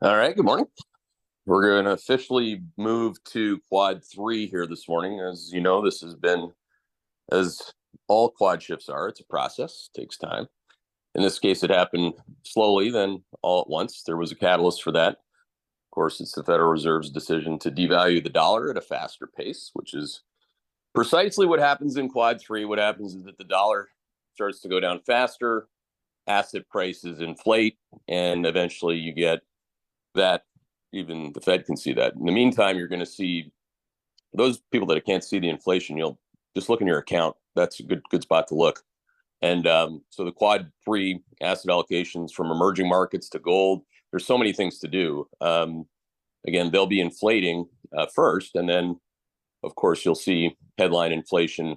All right, good morning. We're going to officially move to quad three here this morning. As you know, this has been, as all quad shifts are, it's a process, takes time. In this case, it happened slowly, then all at once. There was a catalyst for that. Of course, it's the Federal Reserve's decision to devalue the dollar at a faster pace, which is precisely what happens in quad three. What happens is that the dollar starts to go down faster, asset prices inflate, and eventually you get that. Even the Fed can see that. In the meantime, you're going to see those people that can't see the inflation. You'll just look in your account. That's a good spot to look. And so the quad three asset allocations from emerging markets to gold. There's so many things to do. Again, they'll be inflating first, and then of course you'll see headline inflation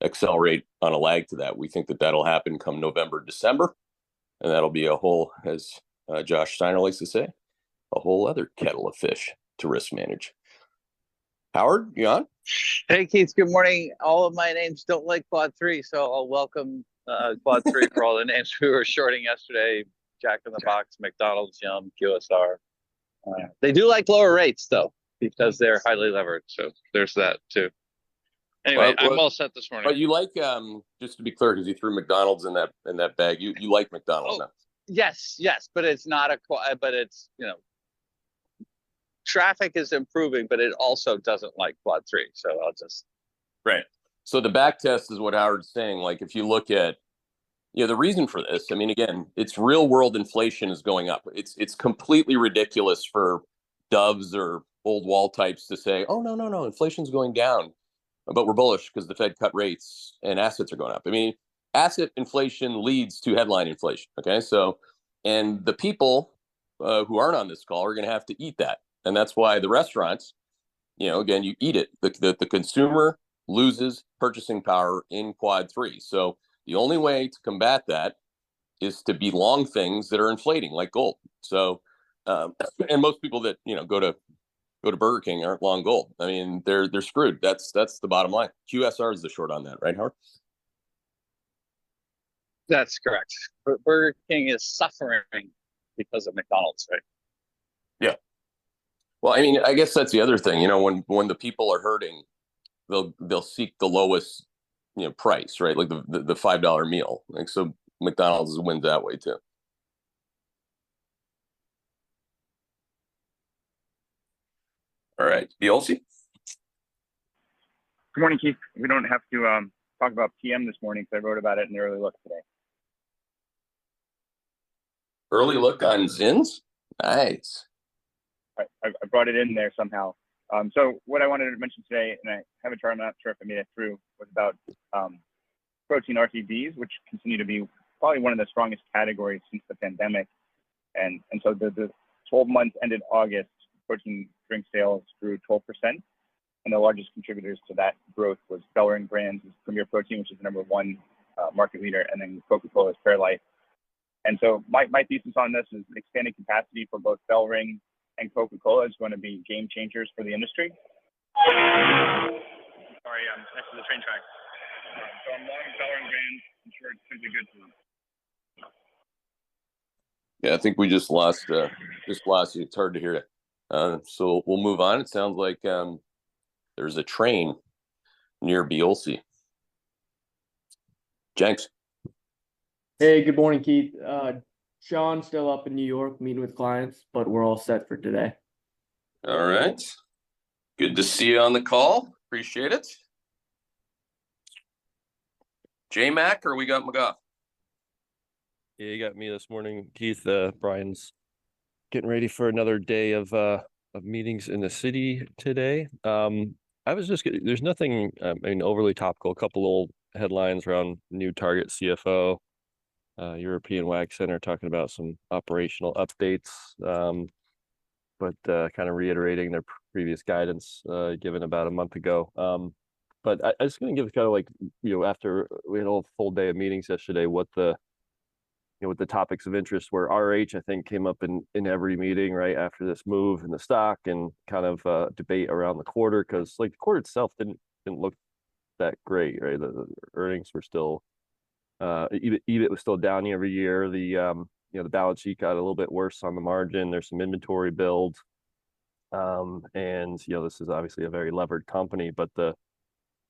accelerate on a lag to that. We think that that'll happen come November, December, and that'll be a whole, as Josh Steiner likes to say, a whole other kettle of fish to risk manage. Howard, you on? Hey, Keith, good morning. All of my names don't like quad three, so I'll welcome quad three for all the names we were shorting yesterday. Jack in the Box, McDonald's, Yum, QSR. They do like lower rates, though, because they're highly levered. So there's that, too. Anyway, I'm all set this morning. But you like, just to be clear, because you threw McDonald's in that bag, you like McDonald's now. Yes, but it's not but it's, traffic is improving, but it also doesn't like quad three. So I'll just. Right. So the back test is what Howard's saying. Like if you look at, the reason for this, I mean, again, it's real world inflation is going up. It's completely ridiculous for doves or old wall types to say, oh, no, inflation's going down, but we're bullish because the Fed cut rates and assets are going up. I mean, asset inflation leads to headline inflation. Okay. So, and the people who aren't on this call are going to have to eat that. And that's why the restaurants, again, you eat it. The consumer loses purchasing power in quad three. So the only way to combat that is to be long things that are inflating, like gold. So, and most people that go to Burger King aren't long gold. I mean, they're screwed. That's the bottom line. QSR is the short on that, right, Howard? That's correct. Burger King is suffering because of McDonald's, right? Yeah. Well, I mean, I guess that's the other thing. When the people are hurting, they'll seek the lowest, price, right? Like the $5 meal. Like so, McDonald's wins that way too. All right, BLC. Good morning, Keith. We don't have to talk about PM this morning because I wrote about it in the early look today. Early look on Zins? Nice. I brought it in there somehow. So what I wanted to mention today, and I have a chart, I'm not sure if I made it through, was about protein RTDs, which continue to be probably one of the strongest categories since the pandemic. And so the 12 months ended August, protein drink sales grew 12%. And the largest contributors to that growth was BellRing Brands' Premier Protein, which is the #1 market leader, and then Coca-Cola's Fairlife. And so my thesis on this is expanding capacity for both BellRing and Coca-Cola is going to be game changers for the industry. Sorry, I'm next to the train track. So I'm long BellRing Brands. I'm sure it's simply good for them. Yeah, I think we just lost you. It's hard to hear it. So we'll move on. It sounds like there's a train near BLC. Jenks. Hey, good morning, Keith. Sean's still up in New York meeting with clients, but we're all set for today. All right. Good to see you on the call. Appreciate it. J-Mac, or we got McGough? Yeah, you got me this morning, Keith. Brian's getting ready for another day of meetings in the city today. I was just there's nothing overly topical. A couple old headlines around new target CFO, European WAG Center talking about some operational updates, but kind of reiterating their previous guidance given about a month ago. But I just going to give kind of like, after we had a full day of meetings yesterday, what the topics of interest were. RH, I think, came up in every meeting right after this move in the stock, and kind of debate around the quarter, because like the quarter itself didn't look that great, right? The earnings were still EBIT was still down year over year. The the balance sheet got a little bit worse on the margin. There's some inventory build. And this is obviously a very levered company, but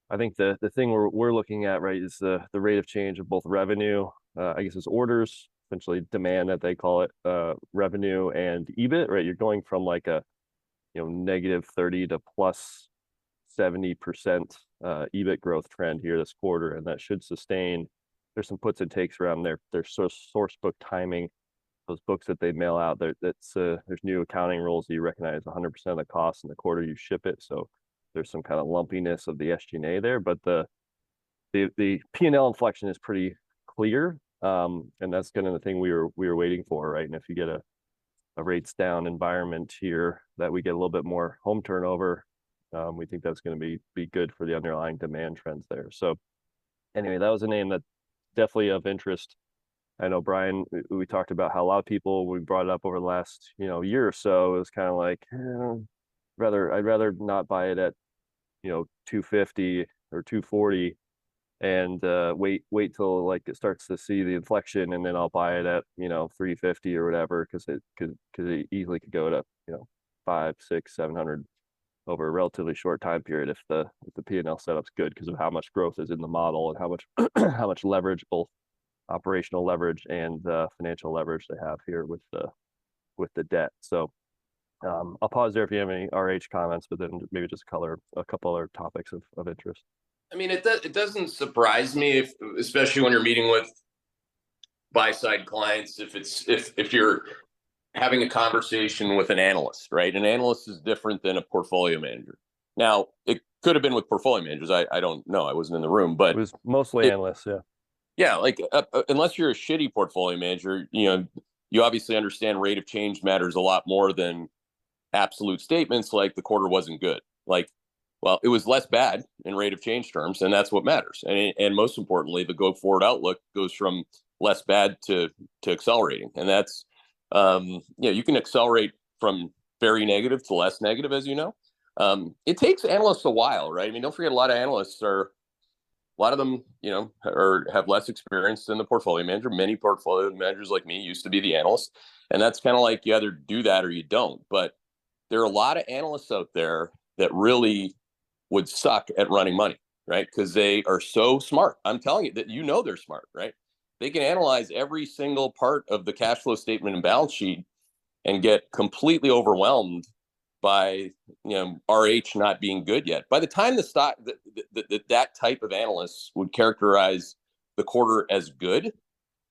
I think the thing we're looking at, right, is the rate of change of both revenue, I guess it's orders, essentially demand that they call it, revenue and EBIT, right? You're going from like a negative 30 to plus 70% EBIT growth trend here this quarter, and that should sustain. There's some puts and takes around their source book timing. Those books that they mail out, there's new accounting rules. You recognize 100% of the cost in the quarter you ship it, so there's some kind of lumpiness of the SG&A there, but the P&L inflection is pretty clear, and that's kind of the thing we were waiting for, right? And if you get a rates down environment here, that we get a little bit more home turnover, we think that's going to be good for the underlying demand trends there. So anyway, that was a name that definitely of interest. I know, Brian, we talked about how a lot of people, we brought it up over the last year or so, it was kind of like I'd rather not buy it at 250 or 240 and wait till like it starts to see the inflection, and then I'll buy it at 350 or whatever, because it easily could go to 500, 600, 700 over a relatively short time period if the P&L setup's good, because of how much growth is in the model and how much how much leverage, both operational leverage and financial leverage, they have here with the debt. So I'll pause there if you have any RH comments, but then maybe just color a couple other topics of interest. I mean, it doesn't surprise me, especially when you're meeting with buy side clients, if you're having a conversation with an analyst, right? An analyst is different than a portfolio manager. Now, it could have been with portfolio managers. I don't know. I wasn't in the room, but it was mostly analysts. Yeah. Yeah, like unless you're a shitty portfolio manager, you obviously understand rate of change matters a lot more than absolute statements like the quarter wasn't good. Like, well, it was less bad in rate of change terms, and that's what matters. And most importantly, the go forward outlook goes from less bad to accelerating, and that's you can accelerate from very negative to less negative, as you know. It takes analysts a while, right? I mean, don't forget, a lot of analysts a lot of them, have less experience than the portfolio manager. Many portfolio managers like me used to be the analyst, and that's kind of like you either do that or you don't. But there are a lot of analysts out there that really would suck at running money, right? Because they are so smart. I'm telling you that they're smart, right? They can analyze every single part of the cash flow statement and balance sheet and get completely overwhelmed by RH not being good yet. By the time the stock that type of analyst would characterize the quarter as good,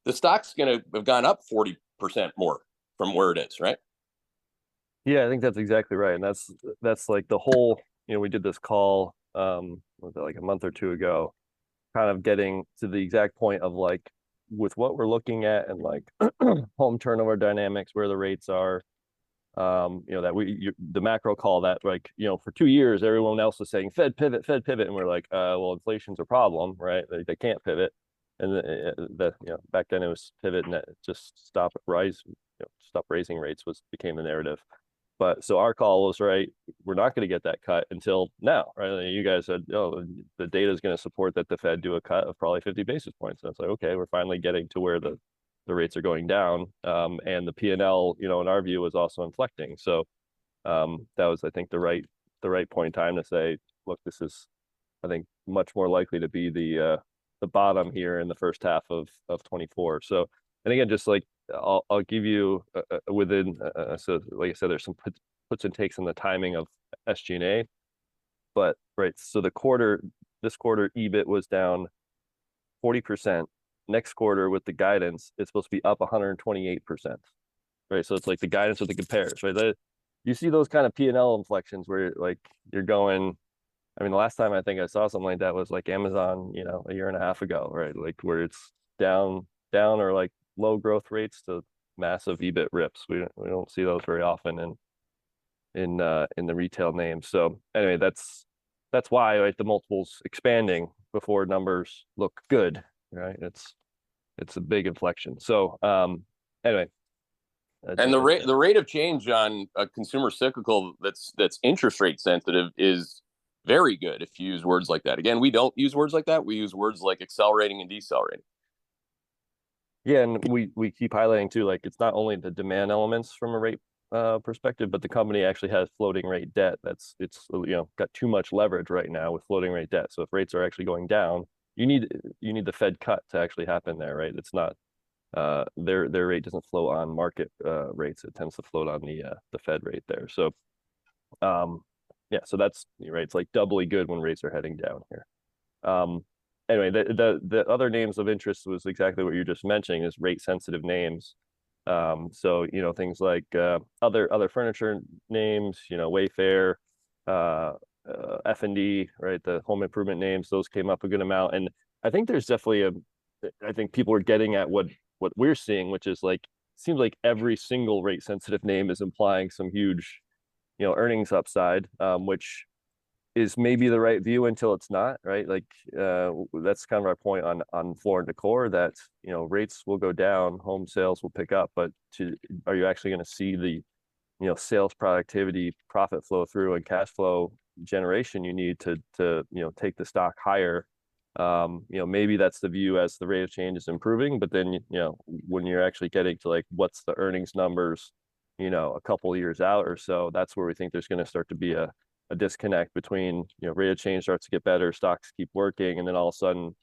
the stock's going to have gone up 40% more from where it is, right? Yeah, I think that's exactly right, and that's like the whole. We did this call like a month or two ago, kind of getting to the exact point of like with what we're looking at and like home turnover dynamics, where the rates are. That the macro call that, like, for 2 years, everyone else was saying Fed pivot, and we're like, well, inflation's a problem, right? They can't pivot. And back then it was pivot and just stop raising rates became the narrative. But so our call was, right, we're not going to get that cut until now, right? You guys said, the data is going to support that the Fed do a cut of probably 50 basis points. And it's like, okay, we're finally getting to where the rates are going down, and the P&L, in our view, was also inflecting. So that was, I think, the right point in time to say, look, this is, I think, much more likely to be the bottom here in the first half of 24. So, and again, just like I'll give you within, so like I said, there's some puts and takes in the timing of SG&A, but right. So this quarter EBIT was down 40%. Next quarter with the guidance, it's supposed to be up 128%, right? So it's like the guidance with the compares, right? You see those kind of P&L inflections where like you're going. I mean, the last time I think I saw something like that was like Amazon, a year and a half ago, right? Like where it's down or like low growth rates to massive EBIT rips. We don't see those very often in the retail names. So anyway, that's why, right, the multiples expanding before numbers look good. Right, it's a big inflection. So anyway, and the rate of change on a consumer cyclical that's interest rate sensitive is very good if you use words like that. Again, we don't use words like that. We use words like accelerating and decelerating. Yeah, and we keep highlighting too, like it's not only the demand elements from a rate perspective, but the company actually has floating rate debt. It's got too much leverage right now with floating rate debt. So if rates are actually going down, you need the Fed cut to actually happen there, right? It's not their rate doesn't float on market rates. It tends to float on the Fed rate there. So yeah, so that's right. It's like doubly good when rates are heading down here. Um, anyway, the other names of interest was exactly what you're just mentioning is rate sensitive names. So things like other furniture names, Wayfair, F&D, right? The home improvement names, those came up a good amount. And I think there's definitely I think people are getting at what we're seeing, which is like seems like every single rate sensitive name is implying some huge, earnings upside, which is maybe the right view until it's not, right? Like that's kind of our point on floor and decor that rates will go down, home sales will pick up, but are you actually going to see the sales productivity, profit flow through, and cash flow generation you need to take the stock higher? Maybe that's the view as the rate of change is improving, but then when you're actually getting to like what's the earnings numbers, a couple of years out or so, that's where we think there's going to start to be a disconnect between rate of change starts to get better, stocks keep working, and then all of a sudden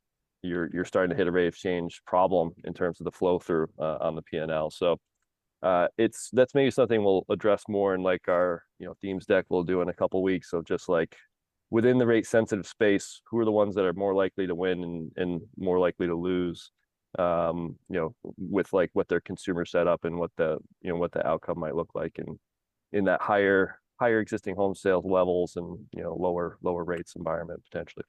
you're starting to hit a rate of change problem in terms of the flow through on the P&L. So that's maybe something we'll address more in like our themes deck we'll do in a couple of weeks. So just like within the rate sensitive space, who are the ones that are more likely to win and more likely to lose, with like what their consumer setup and what the outcome might look like in that higher existing home sales levels and lower rates environment potentially.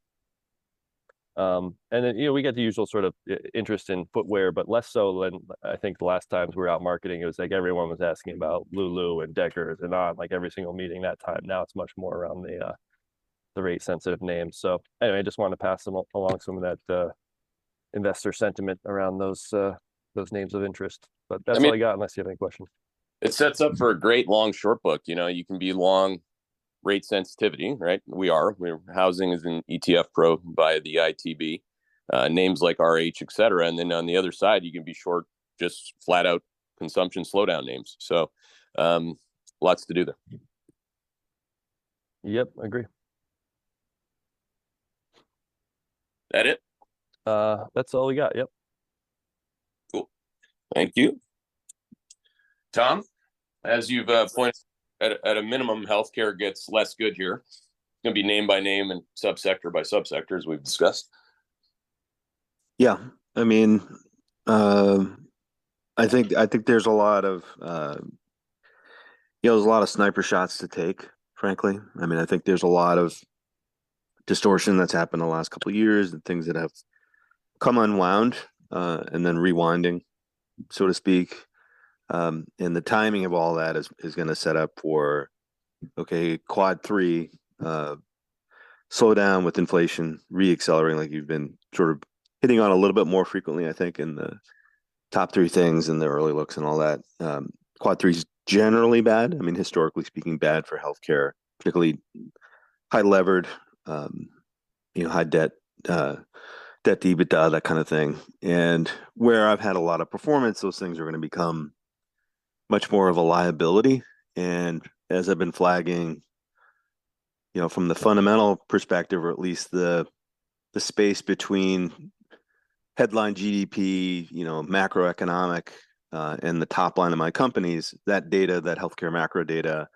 And then we get the usual sort of interest in footwear, but less so than I think the last times we were out marketing. It was like everyone was asking about Lulu and Deckers and on like every single meeting that time. Now it's much more around the rate sensitive names. So anyway, I just want to pass them along some of that investor sentiment around those names of interest. But that's all I got, unless you have any questions. It sets up for a great long short book. You can be long rate sensitivity, right? We're housing is an ETF pro by the ITB, names like RH, et cetera. And then on the other side, you can be short just flat out consumption slowdown names. So lots to do there. Yep, agree. That it? That's all we got. Yep. Cool. Thank you. Tom, as you've pointed at a minimum, healthcare gets less good here. It's going to be name by name and subsector by subsector, as we've discussed. Yeah, I mean, I think there's a lot of there's a lot of sniper shots to take. Frankly, I mean, I think there's a lot of distortion that's happened the last couple of years and things that have come unwound and then rewinding, so to speak. And the timing of all that is going to set up for, okay, quad 3, slow down with inflation, re-accelerating like you've been sort of hitting on a little bit more frequently, I think, in the top 3 things and the early looks and all that. Quad 3 is generally bad. I mean, historically speaking, bad for healthcare, particularly high levered, high debt to EBITDA, that kind of thing. And where I've had a lot of performance, those things are going to become much more of a liability. And as I've been flagging, from the fundamental perspective, or at least the space between headline GDP, macroeconomic, and the top line of my companies, that data, that healthcare macro data,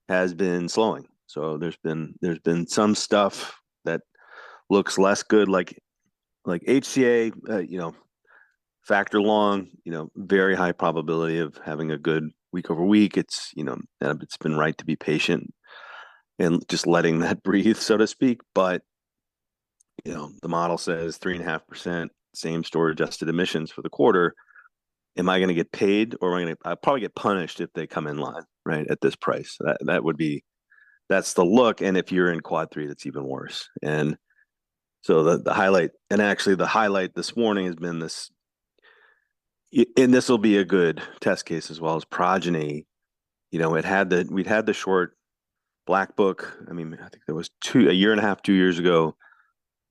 has been slowing. So there's been some stuff that looks less good, like HCA, factor long, very high probability of having a good week over week. It's been right to be patient and just letting that breathe, so to speak. But the model says 3.5% same store adjusted emissions for the quarter. Am I going to get paid, or I'll probably get punished if they come in line right at this price? That's the look. And if you're in quad 3, that's even worse. And so the highlight, and actually the highlight this morning has been this, and this will be a good test case as well as Progeny. We'd had the short black book. I mean, I think there was a year and a half, 2 years ago,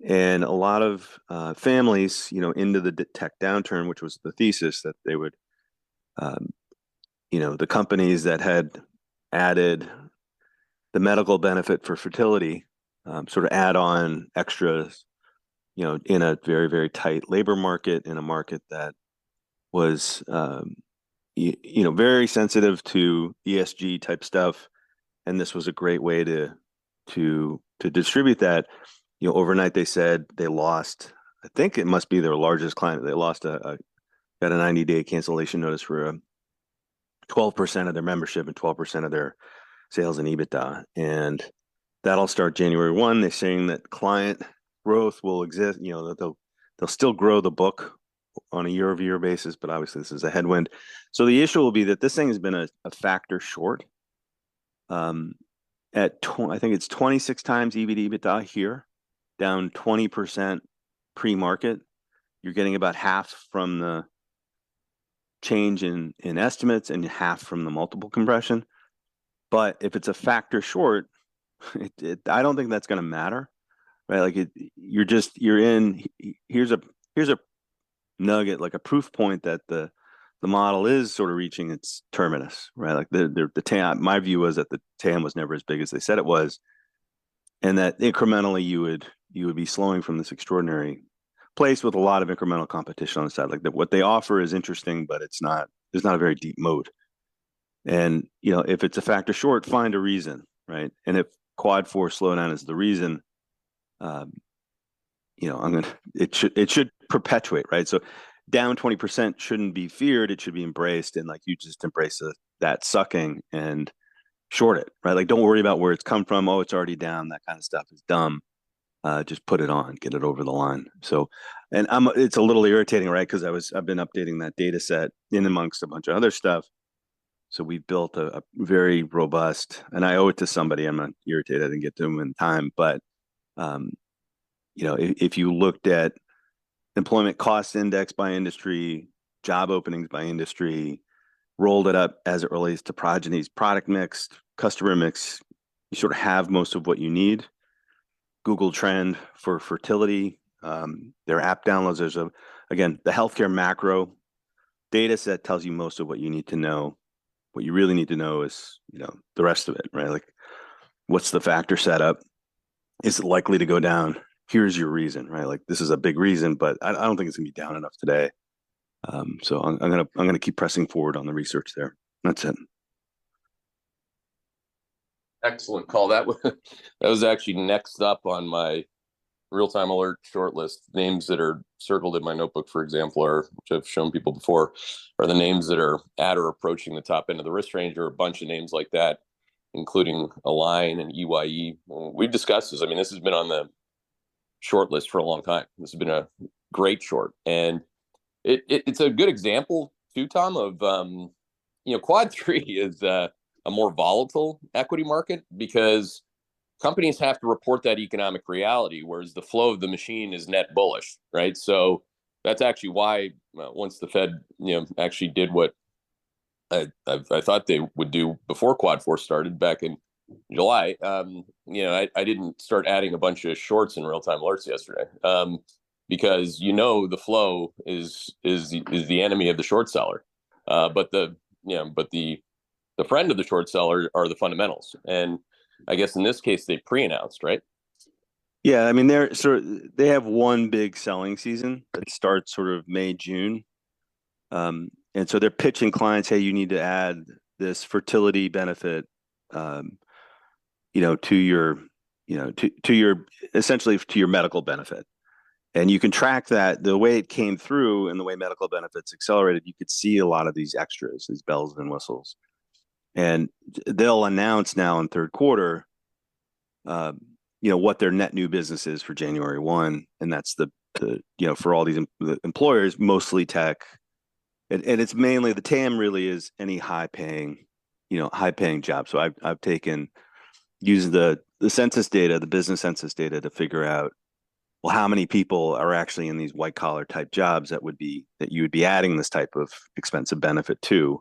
And a lot of families, into the tech downturn, which was the thesis that they would, the companies that had added the medical benefit for fertility, sort of add on extras, in a very, very tight labor market, in a market that was, very sensitive to ESG type stuff. And this was a great way to distribute that. Overnight they said they lost, I think it must be their largest client. They lost got a 90-day cancellation notice for 12% of their membership and 12% of their sales and EBITDA. And that'll start January 1. They're saying that client growth will exist, that they'll still grow the book on a year-over-year basis, but obviously this is a headwind. So the issue will be that this thing has been a factor short. I think it's 26 times EV to EBITDA here, down 20% pre-market. You're getting about half from the change in estimates and half from the multiple compression. But if it's a factor short, I don't think that's going to matter, right? Like here's a nugget, like a proof point that the model is sort of reaching its terminus, right? Like the TAM, my view was that the TAM was never as big as they said it was, and that incrementally you would be slowing from this extraordinary place with a lot of incremental competition on the side. Like what they offer is interesting, but there's not a very deep moat. And if it's a factor short, find a reason, right? And if quad 4 slowdown is the reason, it should perpetuate, right? So down 20% shouldn't be feared. It should be embraced. And like, you just embrace that sucking and short it, right? Like, don't worry about where it's come from. Oh, it's already down. That kind of stuff is dumb. Just put it on, get it over the line. So, and it's a little irritating, right? Because I've been updating that data set in amongst a bunch of other stuff. So we've built a very robust, and I owe it to somebody. I'm not irritated I didn't get to them in time, but if you looked at employment cost index by industry, job openings by industry, rolled it up as it relates to Progyny's product mix, customer mix, you sort of have most of what you need. Google Trend for fertility, their app downloads. There's again, the healthcare macro data set tells you most of what you need to know. What you really need to know is, the rest of it, right? Like, what's the factor setup? Is it likely to go down? Here's your reason, right? Like, this is a big reason, but I don't think it's gonna be down enough today. So I'm gonna keep pressing forward on the research there. That's it. Excellent call. That was actually next up on my real-time alert shortlist. Names that are circled in my notebook, for example, which I've shown people before, are the names that are at or approaching the top end of the risk range, or a bunch of names like that, including Align and EYE. We've discussed this. I mean, this has been on the short list for a long time. This has been a great short, and it's a good example too, Tom, of quad 3 is a more volatile equity market because companies have to report that economic reality, whereas the flow of the machine is net bullish, right? So that's actually why once the Fed, actually did what I thought they would do before quad 4 started back in July, I didn't start adding a bunch of shorts in real-time alerts yesterday, because the flow is the enemy of the short seller, but the friend of the short seller are the fundamentals. And I guess in this case they pre-announced, right? Yeah, I mean they have one big selling season that starts sort of May, June. And so they're pitching clients, hey, you need to add this fertility benefit, to your essentially to your medical benefit. And you can track that the way it came through and the way medical benefits accelerated. You could see a lot of these extras, these bells and whistles. And they'll announce now in third quarter, what their net new business is for January 1. And that's the for all these employers, mostly tech. And it's mainly the TAM really is any high paying job. So I've used the census data, the business census data to figure out, well, how many people are actually in these white collar type jobs that you would be adding this type of expensive benefit to,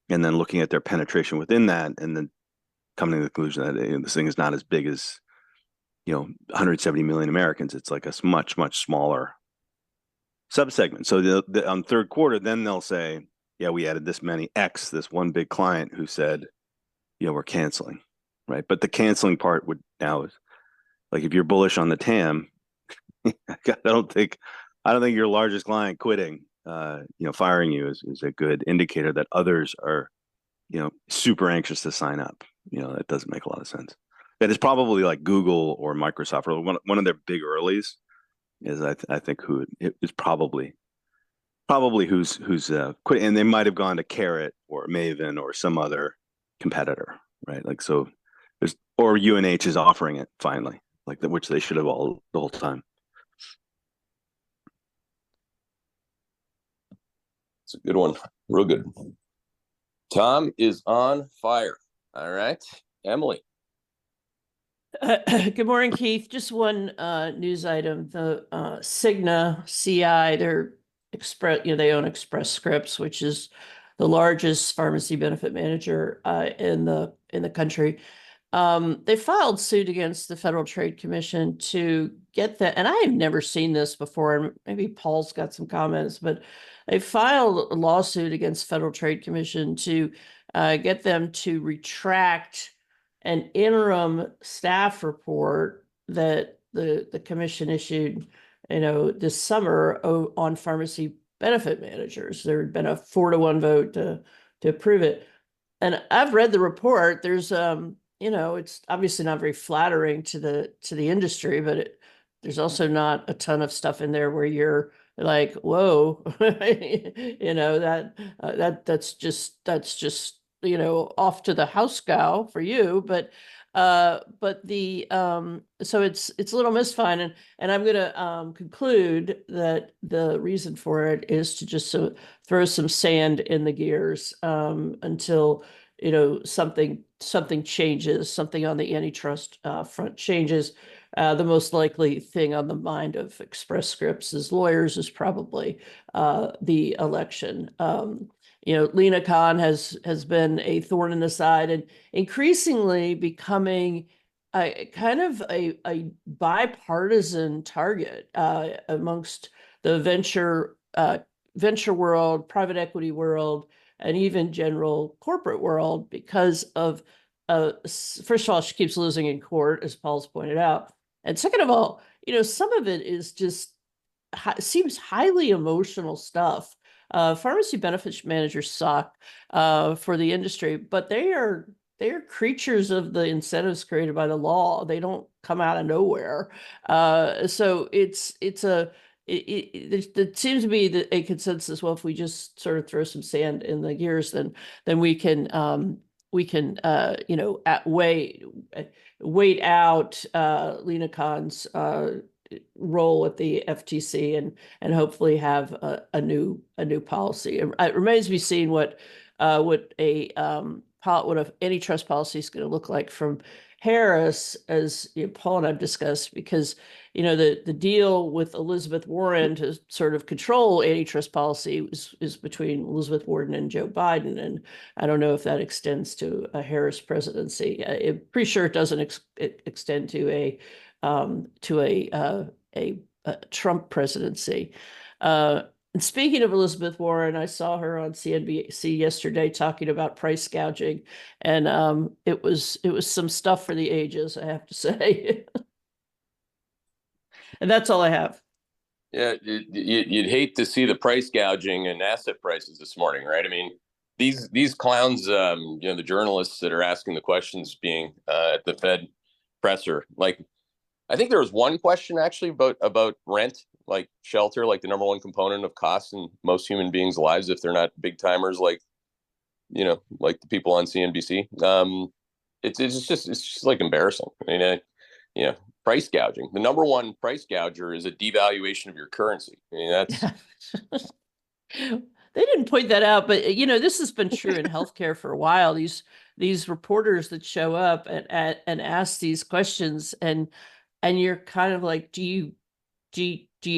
and then looking at their penetration within that, and then coming to the conclusion that this thing is not as big as 170 million Americans. It's like a much, much smaller subsegment. So on third quarter, then they'll say, yeah, we added this many X, this one big client who said, we're canceling, right? But the canceling part would now is like, if you're bullish on the TAM, I don't think your largest client quitting, firing you is a good indicator that others are, super anxious to sign up. That doesn't make a lot of sense. That is probably like Google or Microsoft, or one of their big earlies is I think who it is probably who's quit, and they might have gone to Carrot or Maven or some other competitor, right? Like, so there's, or UNH is offering it finally, like which they should have all the whole time. It's a good one. Real good. Tom is on fire. All right. Emily. Good morning, Keith. Just one news item. The Cigna CI, they're they own Express Scripts, which is the largest pharmacy benefit manager in the country. They filed suit against the Federal Trade Commission to get that, and I have never seen this before, and maybe Paul's got some comments, but they filed a lawsuit against Federal Trade Commission to get them to retract an interim staff report that the commission issued, this summer on pharmacy benefit managers. There had been a 4-1 vote to approve it, and I've read the report. There's it's obviously not very flattering to the industry, but there's also not a ton of stuff in there where you're like, whoa, that's just off to the house gal for you. But the so it's a little misfine, and I'm gonna conclude that the reason for it is to just throw some sand in the gears until something changes, something on the antitrust front changes. The most likely thing on the mind of Express Scripts' lawyers is probably the election. Lena Khan has been a thorn in the side and increasingly becoming kind of a bipartisan target amongst the venture world, private equity world, and even general corporate world, because of first of all, she keeps losing in court, as Paul's pointed out, and second of all, some of it is just seems highly emotional stuff. Pharmacy benefits managers suck for the industry, but they are creatures of the incentives created by the law. They don't come out of nowhere. So it seems to be a consensus. Well, if we just sort of throw some sand in the gears, then we can wait out Lena Khan's role at the FTC and hopefully have a new policy. It remains to be seen what an antitrust policy is going to look like from Harris, as Paul and I've discussed, because the deal with Elizabeth Warren to sort of control antitrust policy is between Elizabeth Warren and Joe Biden, and I don't know if that extends to a Harris presidency. I'm pretty sure it doesn't extend to a Trump presidency. And speaking of Elizabeth Warren, I saw her on CNBC yesterday talking about price gouging, and it was some stuff for the ages, I have to say. And that's all I have. Yeah, you'd hate to see the price gouging in asset prices this morning, right? I mean, these clowns, the journalists that are asking the questions being at the Fed presser, like, I think there was one question actually about rent, like shelter, like the number one component of costs in most human beings' lives if they're not big timers, like like the people on CNBC. It's just like embarrassing. I mean, price gouging. The number one price gouger is a devaluation of your currency. I mean, that's. They didn't point that out, but this has been true in healthcare for a while. These reporters that show up and ask these questions, and you're kind of like, do you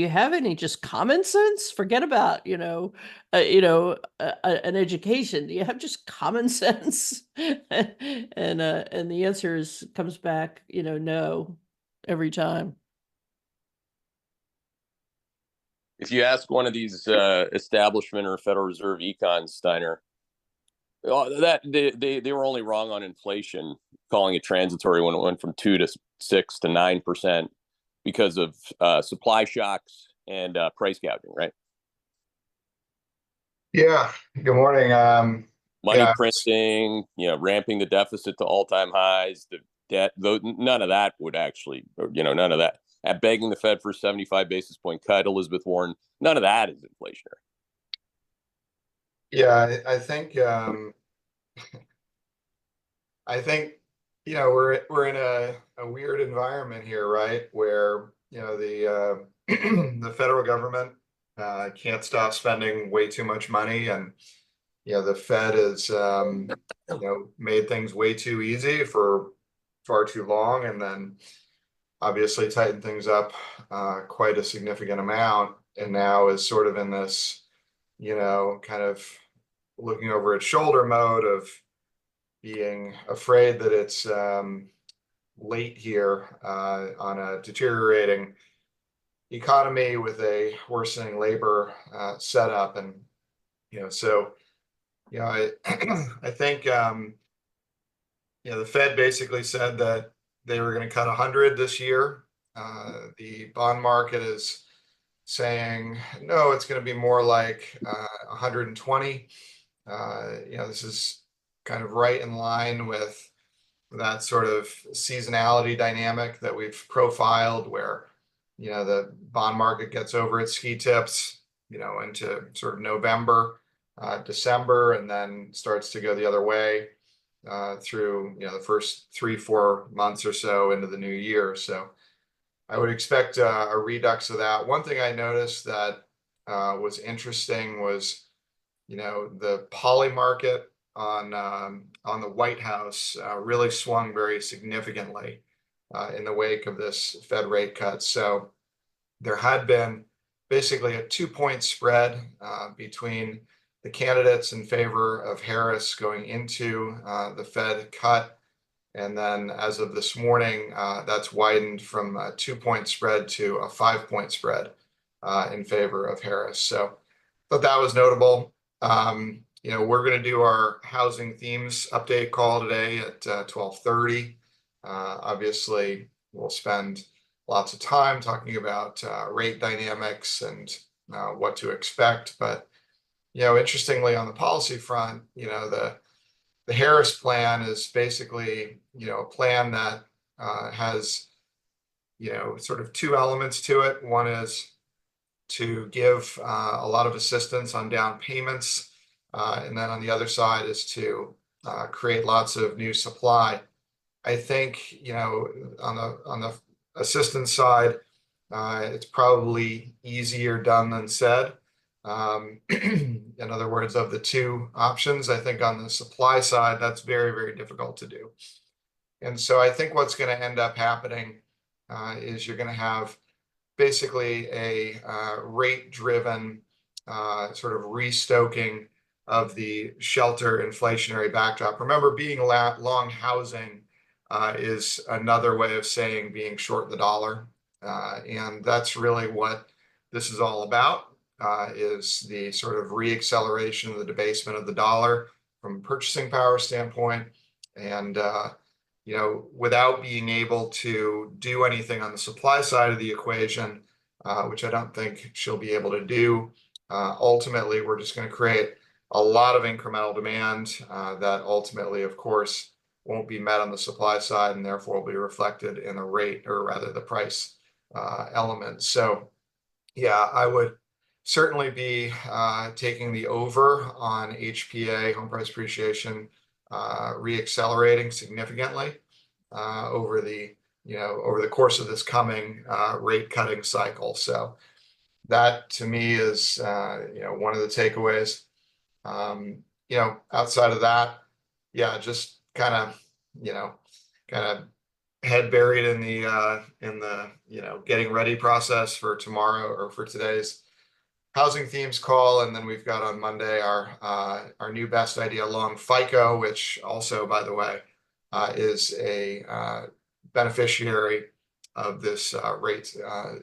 have any just common sense? Forget about an education. Do you have just common sense? And the answer comes back, no. every time. If you ask one of these establishment or Federal Reserve econs, Steiner, that they were only wrong on inflation, calling it transitory when it went from 2 to 6 to 9% because of supply shocks and price gouging, right? Yeah. Good morning. Money Yeah, printing, ramping the deficit to all-time highs, the debt, though none of that would actually, none of that. At begging the Fed for a 75 basis point cut, Elizabeth Warren, none of that is inflationary. yeah. I think we're in a weird environment here, right? Where the the federal government can't stop spending way too much money, and the Fed has made things way too easy for far too long, and then obviously tightened things up quite a significant amount, and now is sort of in this kind of looking over its shoulder mode of being afraid that it's late here on a deteriorating economy with a worsening labor setup. And I I think the Fed basically said that they were going to cut 100 this year. The bond market is saying no, it's going to be more like 120. This is kind of right in line with that sort of seasonality dynamic that we've profiled, where the bond market gets over its ski tips, into sort of November, December, and then starts to go the other way through the first 3-4 months or so into the new year. So I would expect a redux of that. One thing I noticed that was interesting was the poly market on the White House really swung very significantly in the wake of this Fed rate cut. So there had been basically a 2-point spread between the candidates in favor of Harris going into the Fed cut. And then as of this morning, that's widened from a 2-point spread to a 5-point spread in favor of Harris. So I thought that was notable. We're going to do our housing themes update call today at 12:30. Obviously, we'll spend lots of time talking about rate dynamics and what to expect. But interestingly, on the policy front, the Harris plan is basically a plan that has sort of 2 elements to it. One is to give a lot of assistance on down payments, and then on the other side is to create lots of new supply. I think on the assistance side, it's probably easier done than said. In other words, of the 2 options, I think on the supply side, that's very, very difficult to do. And so I think what's going to end up happening is you're going to have basically a rate-driven sort of restoking of the shelter inflationary backdrop. Remember, being long housing is another way of saying being short the dollar. And that's really what this is all about, is the sort of reacceleration of the debasement of the dollar from a purchasing power standpoint. And without being able to do anything on the supply side of the equation, which I don't think she'll be able to do, ultimately, we're just going to create a lot of incremental demand that ultimately, of course, won't be met on the supply side and therefore will be reflected in the rate, or rather the price element. So, yeah, I would certainly be taking the over on HPA, home price appreciation, reaccelerating significantly over the course of this coming rate cutting cycle. So that to me is one of the takeaways. Outside of that, yeah, just kind of head buried in the getting ready process for tomorrow, or for today's housing themes call. And then we've got on Monday our new best idea long FICO, which also, by the way, is a beneficiary of this rate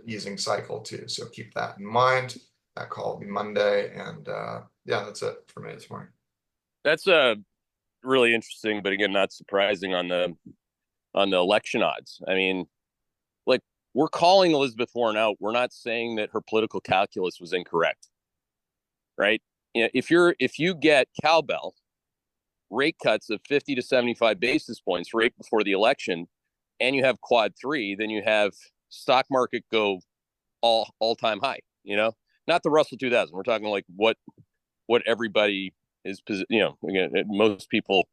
easing cycle too. So keep that in mind. That call will be Monday, and yeah, that's it for me this morning. That's really interesting, but again, not surprising on the election odds. I mean, like, we're calling Elizabeth Warren out. We're not saying that her political calculus was incorrect, right? You know, if you get cowbell rate cuts of 50 to 75 basis points right before the election, and you have quad three, then you have stock market go all time high. You know, not the Russell 2000. We're talking like what everybody is, you know, again, most people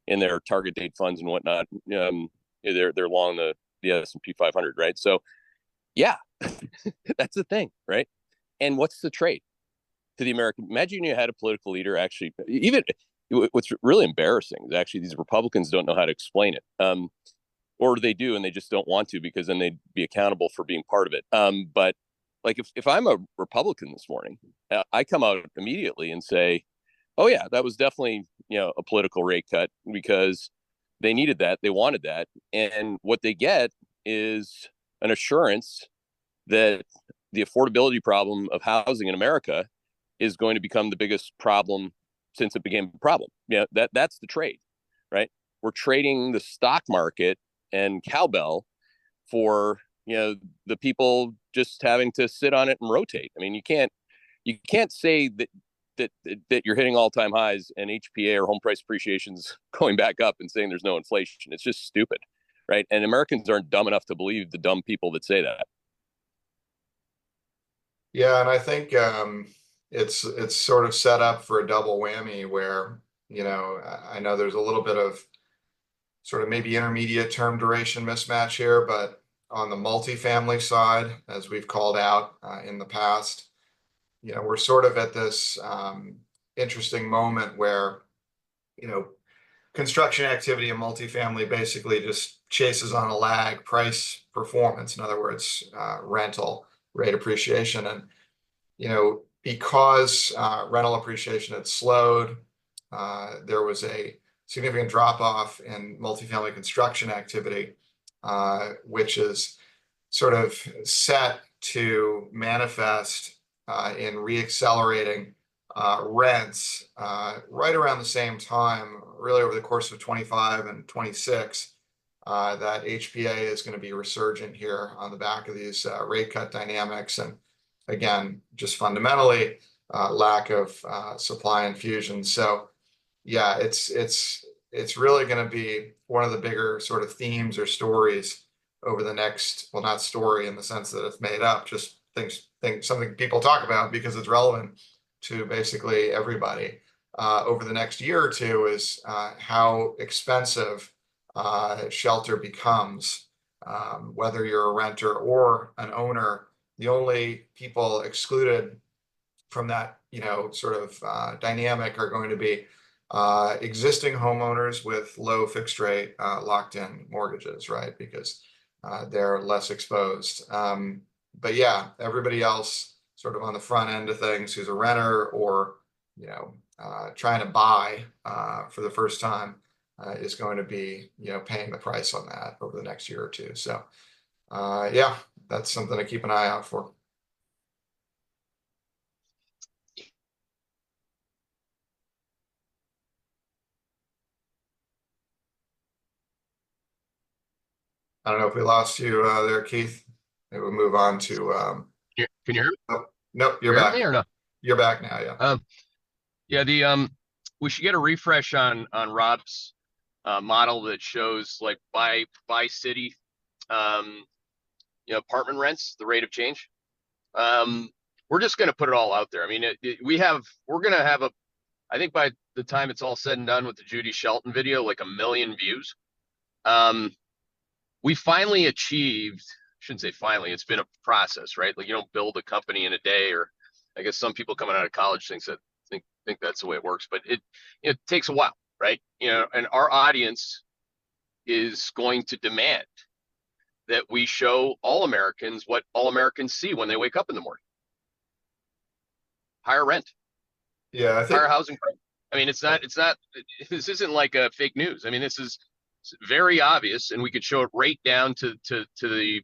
in their target date funds and whatnot, they're long the S&P 500, right? So yeah, that's the thing, right? And what's the trade to the American? Imagine you had a political leader actually, even what's really embarrassing is actually these Republicans don't know how to explain it. Or they do, and they just don't want to, because then they'd be accountable for being part of it. But like, if I'm a Republican this morning, I come out immediately and say, oh yeah, that was definitely, you know, a political rate cut, because they needed that, they wanted that, and what they get is an assurance that the affordability problem of housing in America is going to become the biggest problem since it became a problem. You know, that's the trade, right? We're trading the stock market and cowbell for, you know, the people just having to sit on it and rotate. I mean, you can't say that you're hitting all-time highs and HPA or home price appreciation's going back up and saying there's no inflation. It's just stupid, right? And Americans aren't dumb enough to believe the dumb people that say that. Yeah, and I think it's sort of set up for a double whammy where, you know, I know there's a little bit of sort of maybe intermediate term duration mismatch here, but on the multifamily side, as we've called out in the past, you know, we're sort of at this interesting moment where, you know, construction activity in multifamily basically just chases on a lag price performance. In other words, rental rate appreciation. And, you know, because rental appreciation had slowed, there was a significant drop off in multifamily construction activity, which is sort of set to manifest in reaccelerating rents right around the same time, really over the course of 25 and 26, that HPA is going to be resurgent here on the back of these rate cut dynamics. And again, just fundamentally, lack of supply infusion. So yeah, it's really going to be one of the bigger sort of themes or stories over the next, well, not story in the sense that it's made up, just something people talk about because it's relevant to basically everybody over the next year or two, is how expensive shelter becomes, whether you're a renter or an owner. The only people excluded from that, you know, sort of dynamic are going to be existing homeowners with low fixed rate locked in mortgages, right? Because they're less exposed. But yeah, everybody else sort of on the front end of things, who's a renter or, you know, trying to buy for the first time, is going to be, you know, paying the price on that over the next year or two. So yeah, that's something to keep an eye out for. I don't know if we lost you there, Keith. Maybe we'll move on to. Can you hear me? Oh, nope, you're Hear back. me or no? You're back now, yeah. Yeah, we should get a refresh on Rob's model that shows like by city, you know, apartment rents, the rate of change. We're just going to put it all out there. I mean, we're going to have I think by the time it's all said and done with the Judy Shelton video, like 1 million views. We finally achieved, shouldn't say finally, it's been a process, right? Like, you don't build a company in a day, or I guess some people coming out of college think that's the way it works, but it takes a while, right? You know, and our audience is going to demand that we show all Americans what all Americans see when they wake up in the morning. Higher rent. Yeah, I think higher housing price. I mean, this isn't like a fake news. I mean, this is very obvious, and we could show it right down to the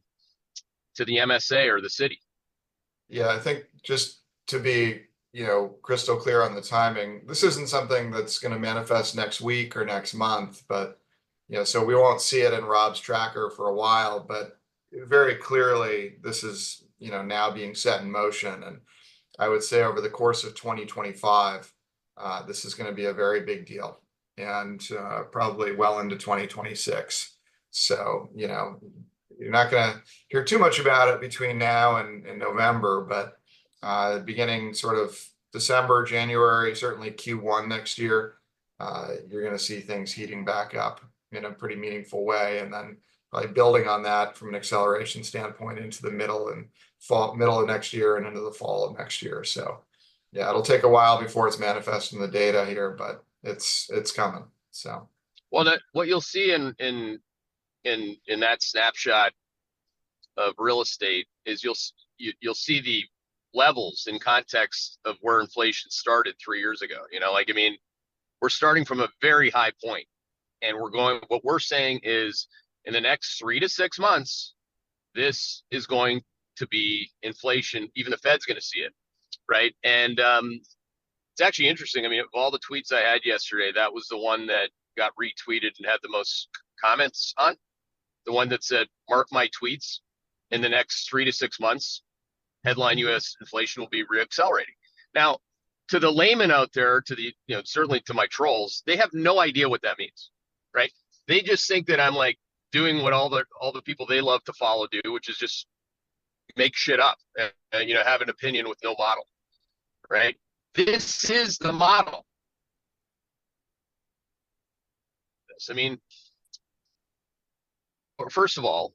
to the MSA or the city. Yeah, I think just to be, crystal clear on the timing, this isn't something that's going to manifest next week or next month, but, so we won't see it in Rob's tracker for a while, but very clearly this is, now being set in motion. And I would say over the course of 2025, this is going to be a very big deal, and probably well into 2026. So, you're not going to hear too much about it between now and November, but beginning sort of December, January, certainly Q1 next year, you're going to see things heating back up in a pretty meaningful way, and then probably building on that from an acceleration standpoint into the middle of next year and into the fall of next year. So yeah, it'll take a while before it's manifest in the data here, but it's coming. So well, what you'll see in that snapshot of real estate is you'll see the levels in context of where inflation started 3 years ago. We're starting from a very high point, and what we're saying is in the next 3 to 6 months, this is going to be inflation. Even the Fed's going to see it, right? And it's actually interesting. Of all the tweets I had yesterday, that was the one that got retweeted and had the most comments on. The one that said, "Mark my tweets, in the next 3 to 6 months, headline U.S. inflation will be reaccelerating." Now, to the layman out there, to the, certainly to my trolls, they have no idea what that means, right? They just think that I'm like doing what all the people they love to follow do, which is just make shit up and have an opinion with no model, right? This is the model. First of all,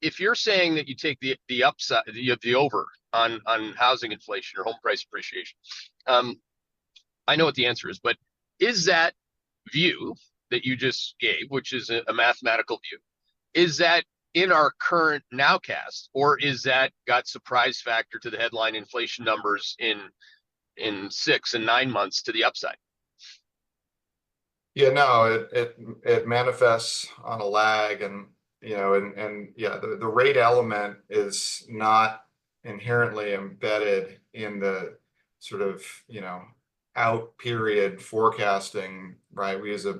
if you're saying that you take the upside, the over on housing inflation or home price appreciation, I know what the answer is, but is that view that you just gave, which is a mathematical view, is that in our current nowcast, or is that got surprise factor to the headline inflation numbers in 6 and 9 months to the upside? Yeah, no, it manifests on a lag, and yeah, the rate element is not inherently embedded in the sort of out period forecasting, right? We use a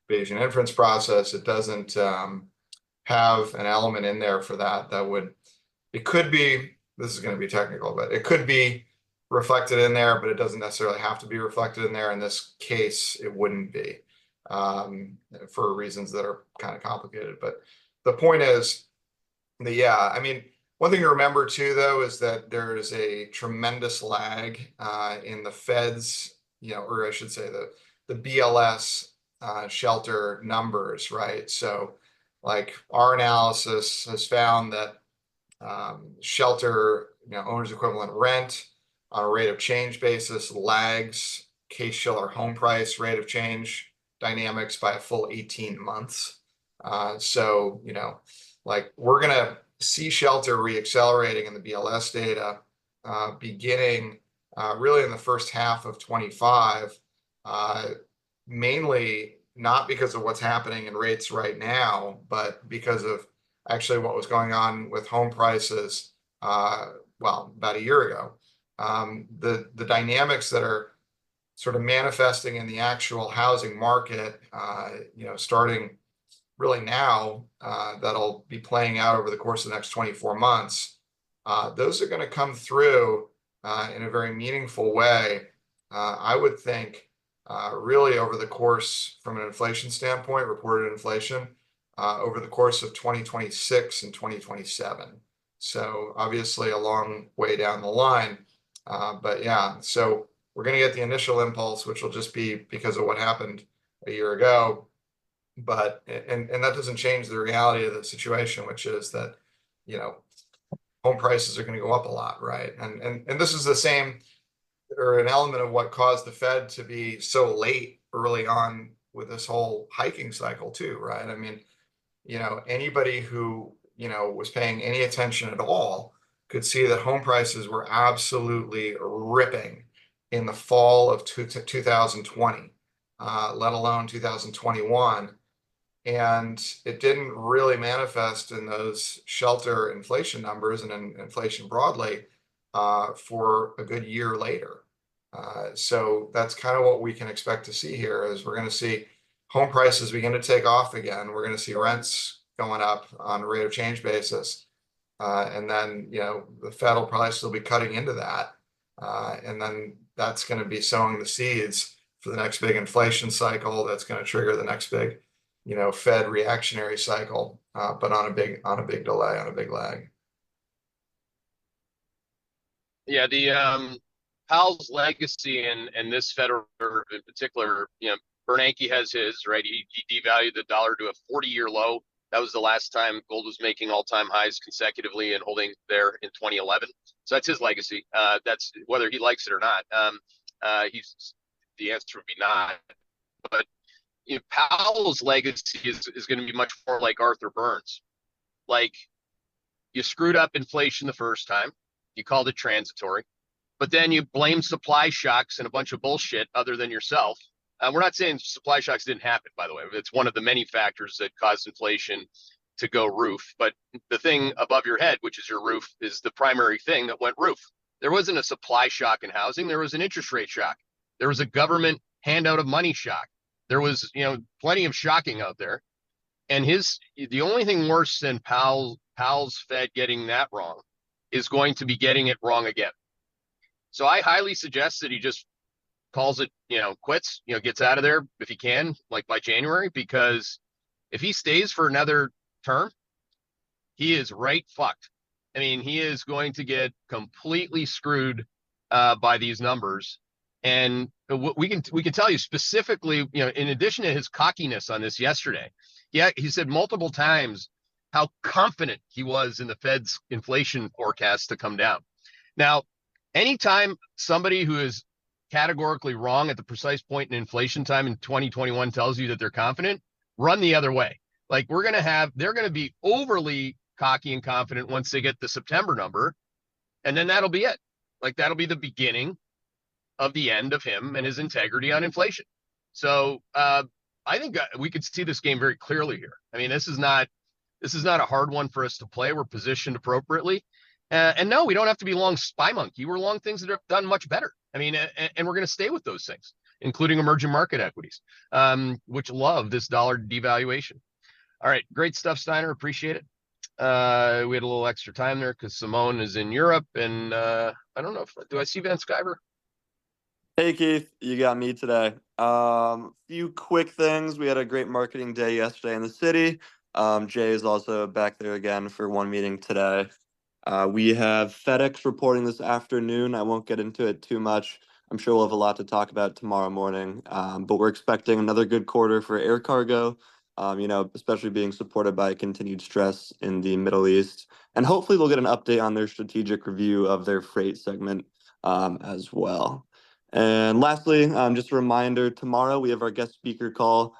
Bayesian inference process. It doesn't have an element in there for that would, it could be, this is going to be technical, but it could be reflected in there, but it doesn't necessarily have to be reflected in there. In this case, it wouldn't be, for reasons that are kind of complicated. But the point is that, yeah, one thing to remember too, though, is that there is a tremendous lag in the Fed's, or I should say the BLS shelter numbers, right? So like our analysis has found that shelter, owner's equivalent rent on a rate of change basis lags Case-Shiller home price rate of change dynamics by a full 18 months. So, like we're going to see shelter reaccelerating in the BLS data beginning really in the first half of 25, mainly not because of what's happening in rates right now, but because of actually what was going on with home prices, about a year ago. The dynamics that are sort of manifesting in the actual housing market, starting really now, that'll be playing out over the course of the next 24 months. Those are going to come through in a very meaningful way, I would think, really over the course, from an inflation standpoint, reported inflation, over the course of 2026 and 2027. So obviously a long way down the line. But yeah, so we're going to get the initial impulse, which will just be because of what happened a year ago. But, and that doesn't change the reality of the situation, which is that, home prices are going to go up a lot, right? And this is the same, or an element of what caused the Fed to be so late early on with this whole hiking cycle too, right? Anybody who, was paying any attention at all could see that home prices were absolutely ripping in the fall of 2020, let alone 2021. And it didn't really manifest in those shelter inflation numbers and in inflation broadly for a good year later. So that's kind of what we can expect to see here is we're going to see home prices begin to take off again. We're going to see rents going up on a rate of change basis. And then, the Fed will probably still be cutting into that. And then that's going to be sowing the seeds for the next big inflation cycle. That's going to trigger the next big, Fed reactionary cycle, but on a big delay, on a big lag. Yeah, the Powell's legacy and this Federal Reserve in particular, Bernanke has his, right? He devalued the dollar to a 40-year low. That was the last time gold was making all-time highs consecutively and holding there in 2011. So that's his legacy. That's whether he likes it or not. The answer would be not. But Powell's legacy is going to be much more like Arthur Burns. Like, you screwed up inflation the first time. You called it transitory. But then you blame supply shocks and a bunch of bullshit other than yourself. We're not saying supply shocks didn't happen, by the way. It's one of the many factors that caused inflation to go roof. But the thing above your head, which is your roof, is the primary thing that went roof. There wasn't a supply shock in housing. There was an interest rate shock. There was a government handout of money shock. There was, plenty of shocking out there. And the only thing worse than Powell's Fed getting that wrong is going to be getting it wrong again. So I highly suggest that he just calls it, quits, gets out of there if he can, like by January, because if he stays for another term, he is right fucked. I mean, he is going to get completely screwed by these numbers. And we can tell you specifically, in addition to his cockiness on this yesterday, he said multiple times how confident he was in the Fed's inflation forecast to come down. Now, anytime somebody who is categorically wrong at the precise point in inflation time in 2021 tells you that they're confident, run the other way. Like, they're going to be overly cocky and confident once they get the September number. And then that'll be it. Like, that'll be the beginning of the end of him and his integrity on inflation. So I think we could see this game very clearly here. I mean, this is not a hard one for us to play. We're positioned appropriately. And no, we don't have to be long SPY monkey. We're long things that have done much better. I mean, and we're going to stay with those things, including emerging market equities, which love this dollar devaluation. All right. Great stuff, Steiner. Appreciate it. We had a little extra time there because Simone is in Europe. And I don't know do I see Van Skyver? Hey Keith, you got me today. Few quick things. We had a great marketing day yesterday in the city. Jay is also back there again for one meeting today. We have FedEx reporting this afternoon. I won't get into it too much. I'm sure we'll have a lot to talk about tomorrow morning. But we're expecting another good quarter for air cargo, especially being supported by continued stress in the Middle East. And hopefully we'll get an update on their strategic review of their freight segment as well. And lastly, just a reminder, tomorrow we have our guest speaker call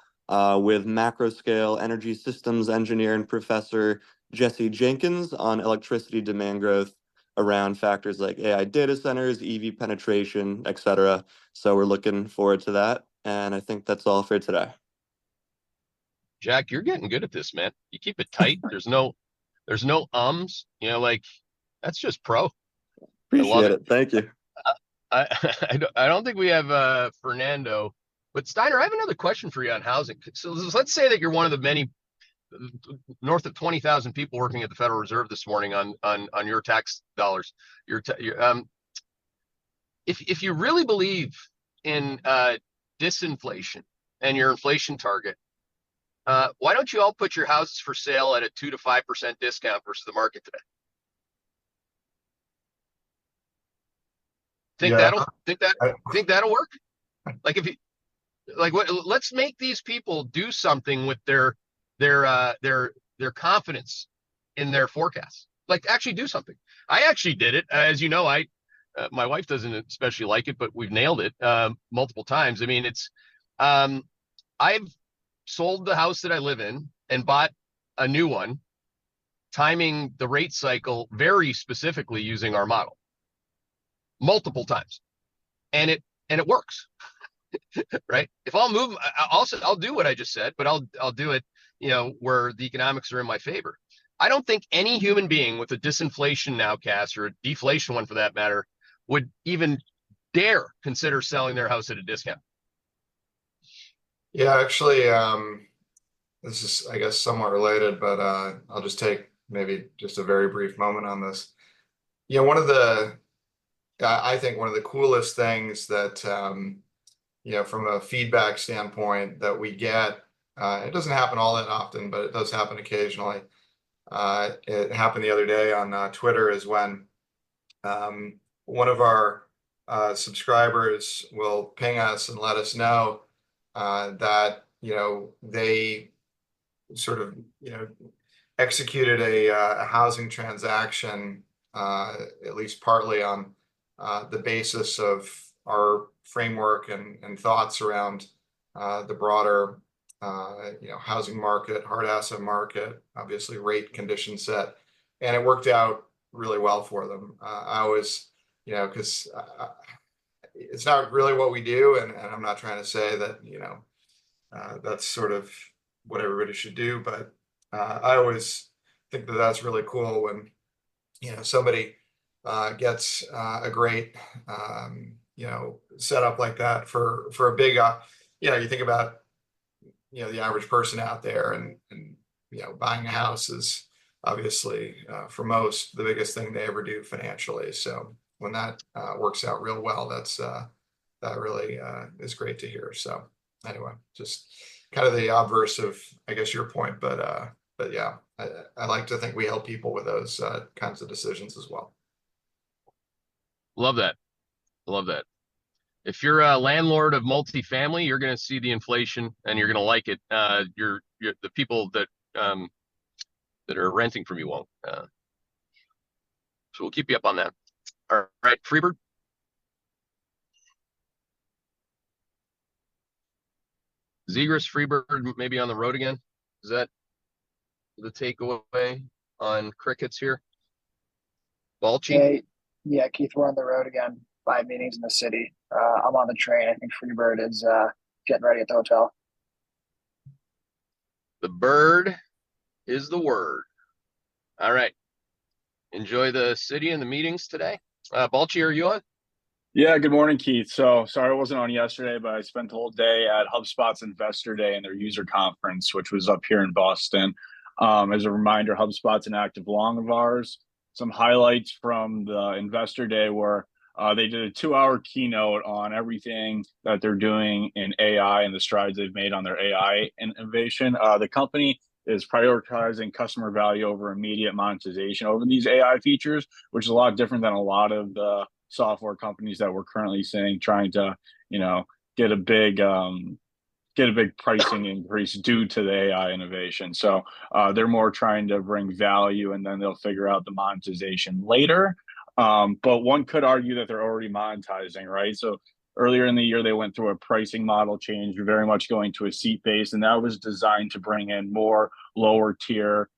with macro scale energy systems engineer and professor Jesse Jenkins on electricity demand growth around factors like AI data centers, EV penetration, etc. So we're looking forward to that. And I think that's all for today. Jack, you're getting good at this, man. You keep it tight. There's no ums, that's just pro. Appreciate it. Thank you. I don't think we have Fernando, but Steiner, I have another question for you on housing. So let's say that you're one of the many north of 20,000 people working at the Federal Reserve this morning on your tax dollars. If you really believe in disinflation and your inflation target, why don't you all put your houses for sale at a 2 to 5% discount versus the market today? Think that'll work? Like, let's make these people do something with their confidence in their forecasts. Like, actually do something. I actually did it. As you know, my wife doesn't especially like it, but we've nailed it multiple times. I mean, I've sold the house that I live in and bought a new one, timing the rate cycle very specifically using our model multiple times, and it works. Right? If I'll move, I'll do what I just said, but I'll do it where the economics are in my favor. I don't think any human being with a disinflation nowcast, or a deflation one for that matter, would even dare consider selling their house at a discount. Yeah, actually, this is, I guess, somewhat related, but I'll just take maybe just a very brief moment on this. I think one of the coolest things that, from a feedback standpoint that we get, it doesn't happen all that often, but it does happen occasionally. It happened the other day on Twitter, is when one of our subscribers will ping us and let us know that they sort of executed a housing transaction, at least partly on the basis of our framework and thoughts around the broader housing market, hard asset market, obviously rate condition set, and it worked out really well for them. I always, because it's not really what we do, and I'm not trying to say that that's sort of what everybody should do, but I always think that that's really cool when somebody gets a great setup like that for a big you think about the average person out there, and buying a house is obviously for most the biggest thing they ever do financially. So when that works out real well, that really is great to hear. So anyway, just kind of the obverse of, I guess, your point, but yeah, I like to think we help people with those kinds of decisions as well. Love that. Love that. If you're a landlord of multifamily, you're going to see the inflation and you're going to like it. You're the people that are renting from you won't. So we'll keep you up on that. All right, Freebird. Zegras, Freebird, maybe on the road again. Is that the takeaway on crickets here? Balchi? Hey, yeah, Keith, we're on the road again. 5 meetings in the city. I'm on the train. I think Freebird is getting ready at the hotel. The bird is the word. All right. Enjoy the city and the meetings today. Balchi, are you on? Yeah, good morning, Keith. So sorry I wasn't on yesterday, but I spent the whole day at HubSpot's Investor Day and their user conference, which was up here in Boston. As a reminder, HubSpot's an active long of ours. Some highlights from the Investor Day were they did a 2-hour keynote on everything that they're doing in AI and the strides they've made on their AI innovation. The company is prioritizing customer value over immediate monetization over these AI features, which is a lot different than a lot of the software companies that we're currently seeing trying to, get a big pricing increase due to the AI innovation. So they're more trying to bring value, and then they'll figure out the monetization later. But one could argue that they're already monetizing, right? So earlier in the year, they went through a pricing model change, very much going to a seat base, and that was designed to bring in more lower tier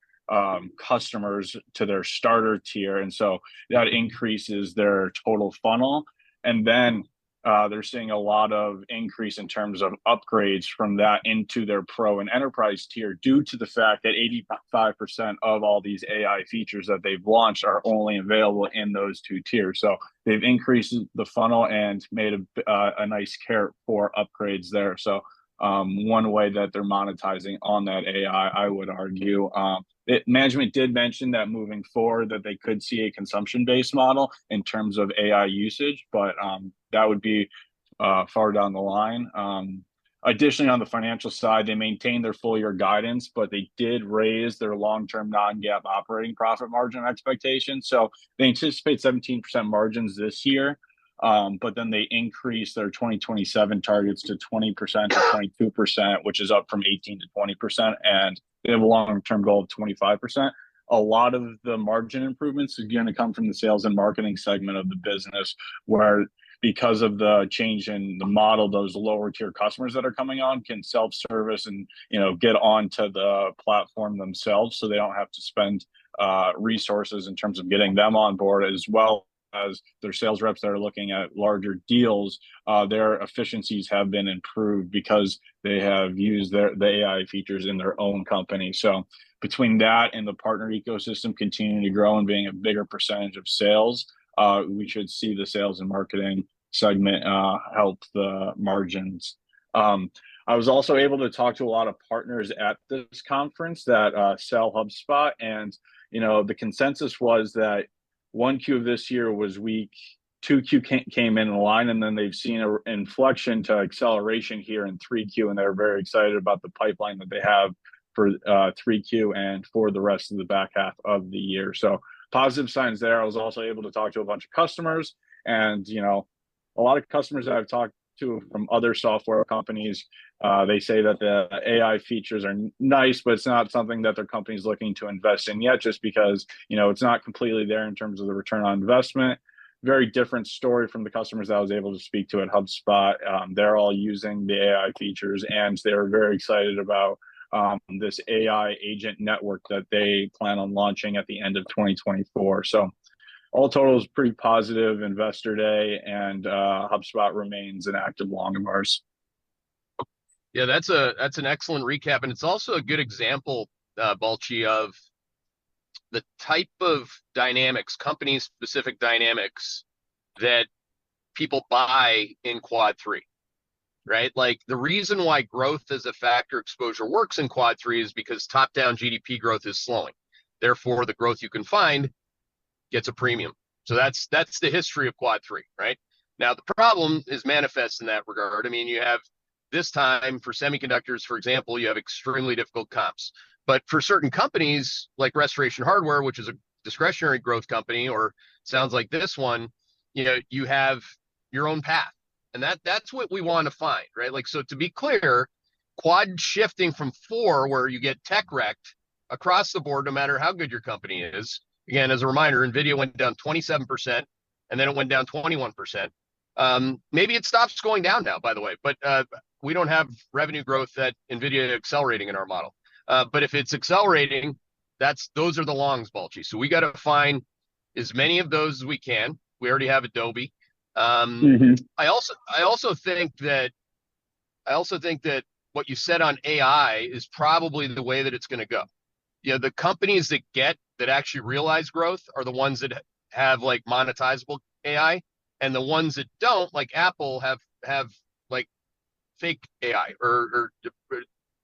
customers to their starter tier. And so that increases their total funnel. And then they're seeing a lot of increase in terms of upgrades from that into their pro and enterprise tier due to the fact that 85% of all these AI features that they've launched are only available in those 2 tiers. So they've increased the funnel and made a nice carrot for upgrades there. So one way that they're monetizing on that AI, I would argue. Management did mention that moving forward that they could see a consumption-based model in terms of AI usage, but that would be far down the line. Additionally, on the financial side, they maintained their full year guidance, but they did raise their long-term non-GAAP operating profit margin expectations. So they anticipate 17% margins this year. But then they increased their 2027 targets to 20% to 22%, which is up from 18 to 20%. And they have a long-term goal of 25%. A lot of the margin improvements is going to come from the sales and marketing segment of the business, where because of the change in the model, those lower tier customers that are coming on can self-service and get onto the platform themselves, so they don't have to spend resources in terms of getting them on board, as well as their sales reps that are looking at larger deals, their efficiencies have been improved because they have used the AI features in their own company. So between that and the partner ecosystem continuing to grow and being a bigger percentage of sales, we should see the sales and marketing segment help the margins. I was also able to talk to a lot of partners at this conference that sell HubSpot, and the consensus was that 1Q of this year was weak, 2Q came in line, and then they've seen an inflection to acceleration here in 3Q, and they're very excited about the pipeline that they have for 3Q and for the rest of the back half of the year. So positive signs there. I was also able to talk to a bunch of customers, and a lot of customers that I've talked to from other software companies, they say that the AI features are nice, but it's not something that their company's looking to invest in yet, just because it's not completely there in terms of the return on investment. Very different story from the customers that I was able to speak to at HubSpot. They're all using the AI features, and they're very excited about this AI agent network that they plan on launching at the end of 2024. So all total is pretty positive investor day, and HubSpot remains an active long of ours. Yeah, that's an excellent recap, and it's also a good example, Balchi, of the type of dynamics, company-specific dynamics that people buy in Quad 3, right? Like the reason why growth as a factor exposure works in Quad 3 is because top-down GDP growth is slowing. Therefore, the growth you can find gets a premium. So that's the history of Quad 3, right? Now, the problem is manifest in that regard. I mean, you have this time for semiconductors, for example, you have extremely difficult comps. But for certain companies like Restoration Hardware, which is a discretionary growth company, or sounds like this one, you have your own path. And that's what we want to find, right? Like, so to be clear, quad shifting from 4, where you get tech wrecked across the board, no matter how good your company is. Again, as a reminder, NVIDIA went down 27%, and then it went down 21%. Maybe it stops going down now, by the way, but we don't have revenue growth that NVIDIA accelerating in our model. But if it's accelerating, those are the longs, Balchi. So we got to find as many of those as we can. We already have Adobe. I also think that what you said on AI is probably the way that it's going to go. The companies that actually realize growth are the ones that have like monetizable AI, and the ones that don't, like Apple, have like fake AI or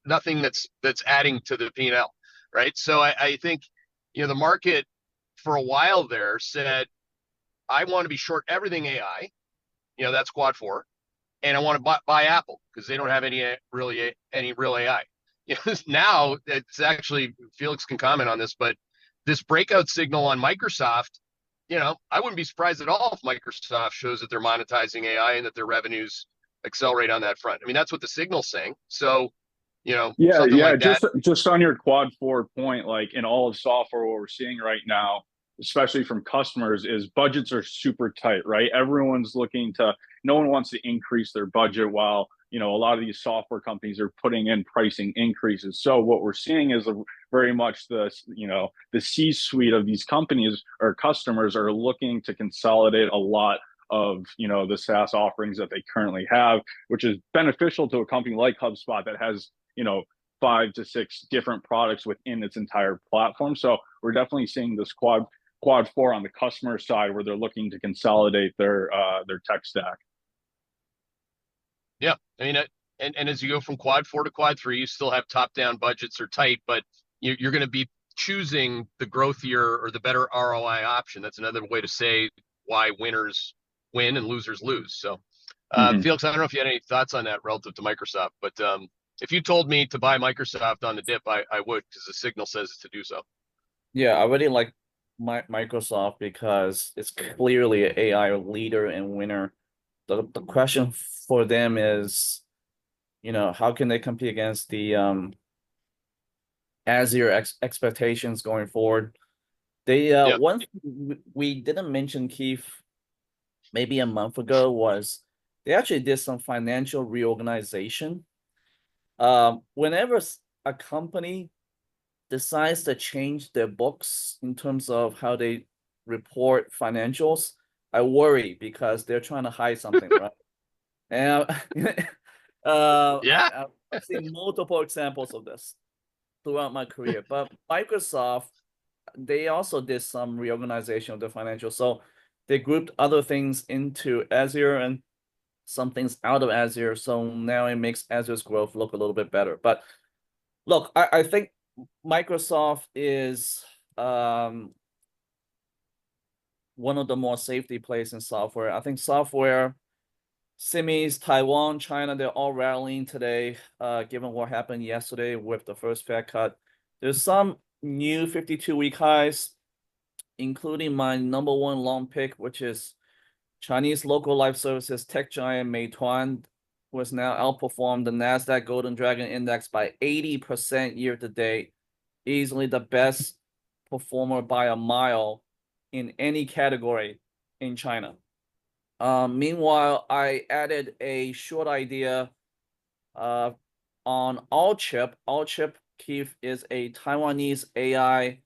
nothing that's adding to the P&L, right? So I think the market for a while there said, I want to be short everything AI, that's Quad 4, and I want to buy Apple because they don't have any real AI. Now it's actually, Felix can comment on this, but this breakout signal on Microsoft, I wouldn't be surprised at all if Microsoft shows that they're monetizing AI and that their revenues accelerate on that front. I mean, that's what the signal's saying. So, something like that. Just on your Quad 4 point, like in all of software, what we're seeing right now, especially from customers, is budgets are super tight, right? No one wants to increase their budget while a lot of these software companies are putting in pricing increases. So what we're seeing is very much the C-suite of these companies or customers are looking to consolidate a lot of the SaaS offerings that they currently have, which is beneficial to a company like HubSpot that has 5 to 6 different products within its entire platform. So we're definitely seeing this Quad 4 on the customer side, where they're looking to consolidate their tech stack. Yeah, I mean, and as you go from Quad 4 to Quad 3, you still have top-down budgets are tight, but you're going to be choosing the growthier or the better ROI option. That's another way to say why winners win and losers lose. So, Felix, I don't know if you had any thoughts on that relative to Microsoft, but if you told me to buy Microsoft on the dip, I would, because the signal says to do so. Yeah, I really like Microsoft because it's clearly an AI leader and winner. The question for them is, how can they compete against the Azure expectations going forward? One thing we didn't mention, Keith, maybe a month ago, was they actually did some financial reorganization. Whenever a company decides to change their books in terms of how they report financials, I worry because they're trying to hide something, right? And Yeah. I've seen multiple examples of this throughout my career. But Microsoft, they also did some reorganization of the financial. So they grouped other things into Azure and some things out of Azure. So now it makes Azure's growth look a little bit better. But look, I think Microsoft is one of the more safety plays in software. I think software, semis, Taiwan, China, they're all rallying today, given what happened yesterday with the first Fed cut. There's some new 52-week highs, including my number one long pick, which is Chinese local life services tech giant Meituan, who has now outperformed the NASDAQ Golden Dragon Index by 80% year to date, easily the best performer by a mile in any category in China. Meanwhile, I added a short idea on Allchip. Allchip, Keith, is a Taiwanese AI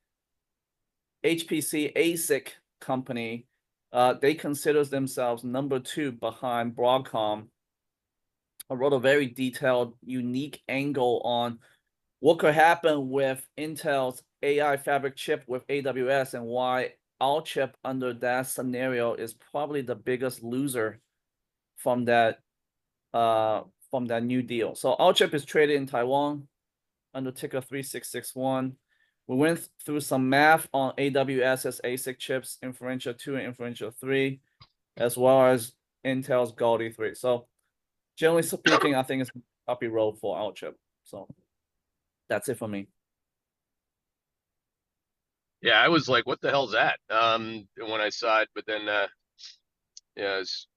HPC ASIC company. They consider themselves number 2 behind Broadcom. I wrote a very detailed, unique angle on what could happen with Intel's AI fabric chip with AWS and why Allchip under that scenario is probably the biggest loser from that new deal. So Allchip is traded in Taiwan under ticker 3661. We went through some math on AWS's ASIC chips, Inferentia 2 and Inferentia 3, as well as Intel's Gaudi 3. So generally speaking, I think it's a happy roll for Allchip. So that's it for me. Yeah, I was like, what the hell's that? When I saw it, but then yeah, I was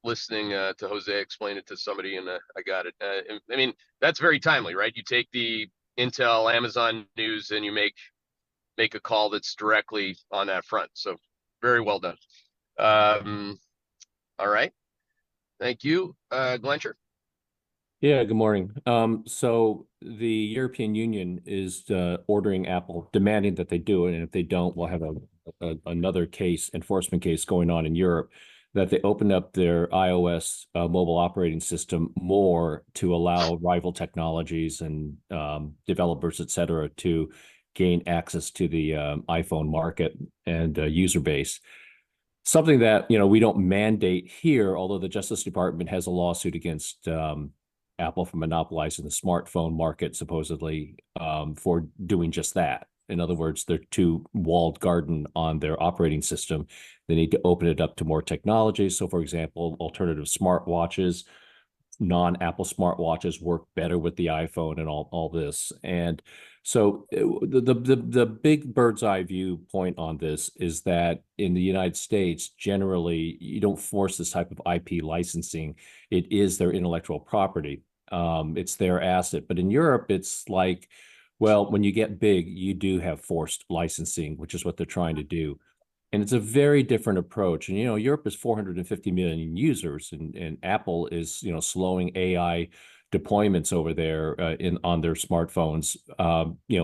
listening to Jose explain it to somebody, and I got it. I mean, that's very timely, right? You take the Intel, Amazon news, and you make a call that's directly on that front. So very well done. All right. Thank you, Glencher. Yeah, good morning. So the European Union is ordering Apple, demanding that they do it, and if they don't, we'll have another enforcement case going on in Europe, that they open up their iOS mobile operating system more to allow rival technologies and developers, et cetera, to gain access to the iPhone market and user base. Something that we don't mandate here, although the Justice Department has a lawsuit against Apple for monopolizing the smartphone market, supposedly, for doing just that. In other words, they're too walled garden on their operating system. They need to open it up to more technology. So, for example, alternative smartwatches, non-Apple smartwatches work better with the iPhone and all this. And so the big bird's eye view point on this is that in the United States, generally, you don't force this type of IP licensing. It is their intellectual property. It's their asset. But in Europe, it's like, well, when you get big, you do have forced licensing, which is what they're trying to do. And it's a very different approach. And, Europe is 450 million users, and Apple is, slowing AI deployments over there on their smartphones,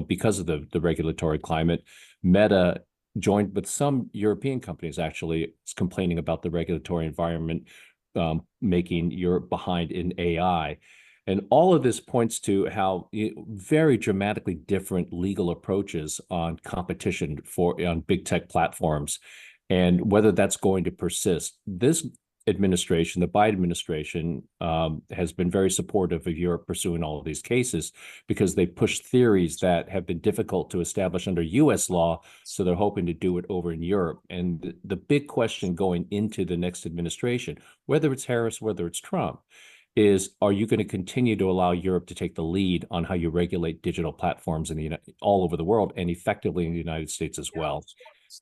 because of the regulatory climate. Meta joined with some European companies, actually, is complaining about the regulatory environment, making Europe behind in AI. And all of this points to how very dramatically different legal approaches on competition on big tech platforms, and whether that's going to persist. This administration, the Biden administration, has been very supportive of Europe pursuing all of these cases because they push theories that have been difficult to establish under U.S. law. So they're hoping to do it over in Europe. And the big question going into the next administration, whether it's Harris, whether it's Trump, is, are you going to continue to allow Europe to take the lead on how you regulate digital platforms all over the world, and effectively in the United States as well?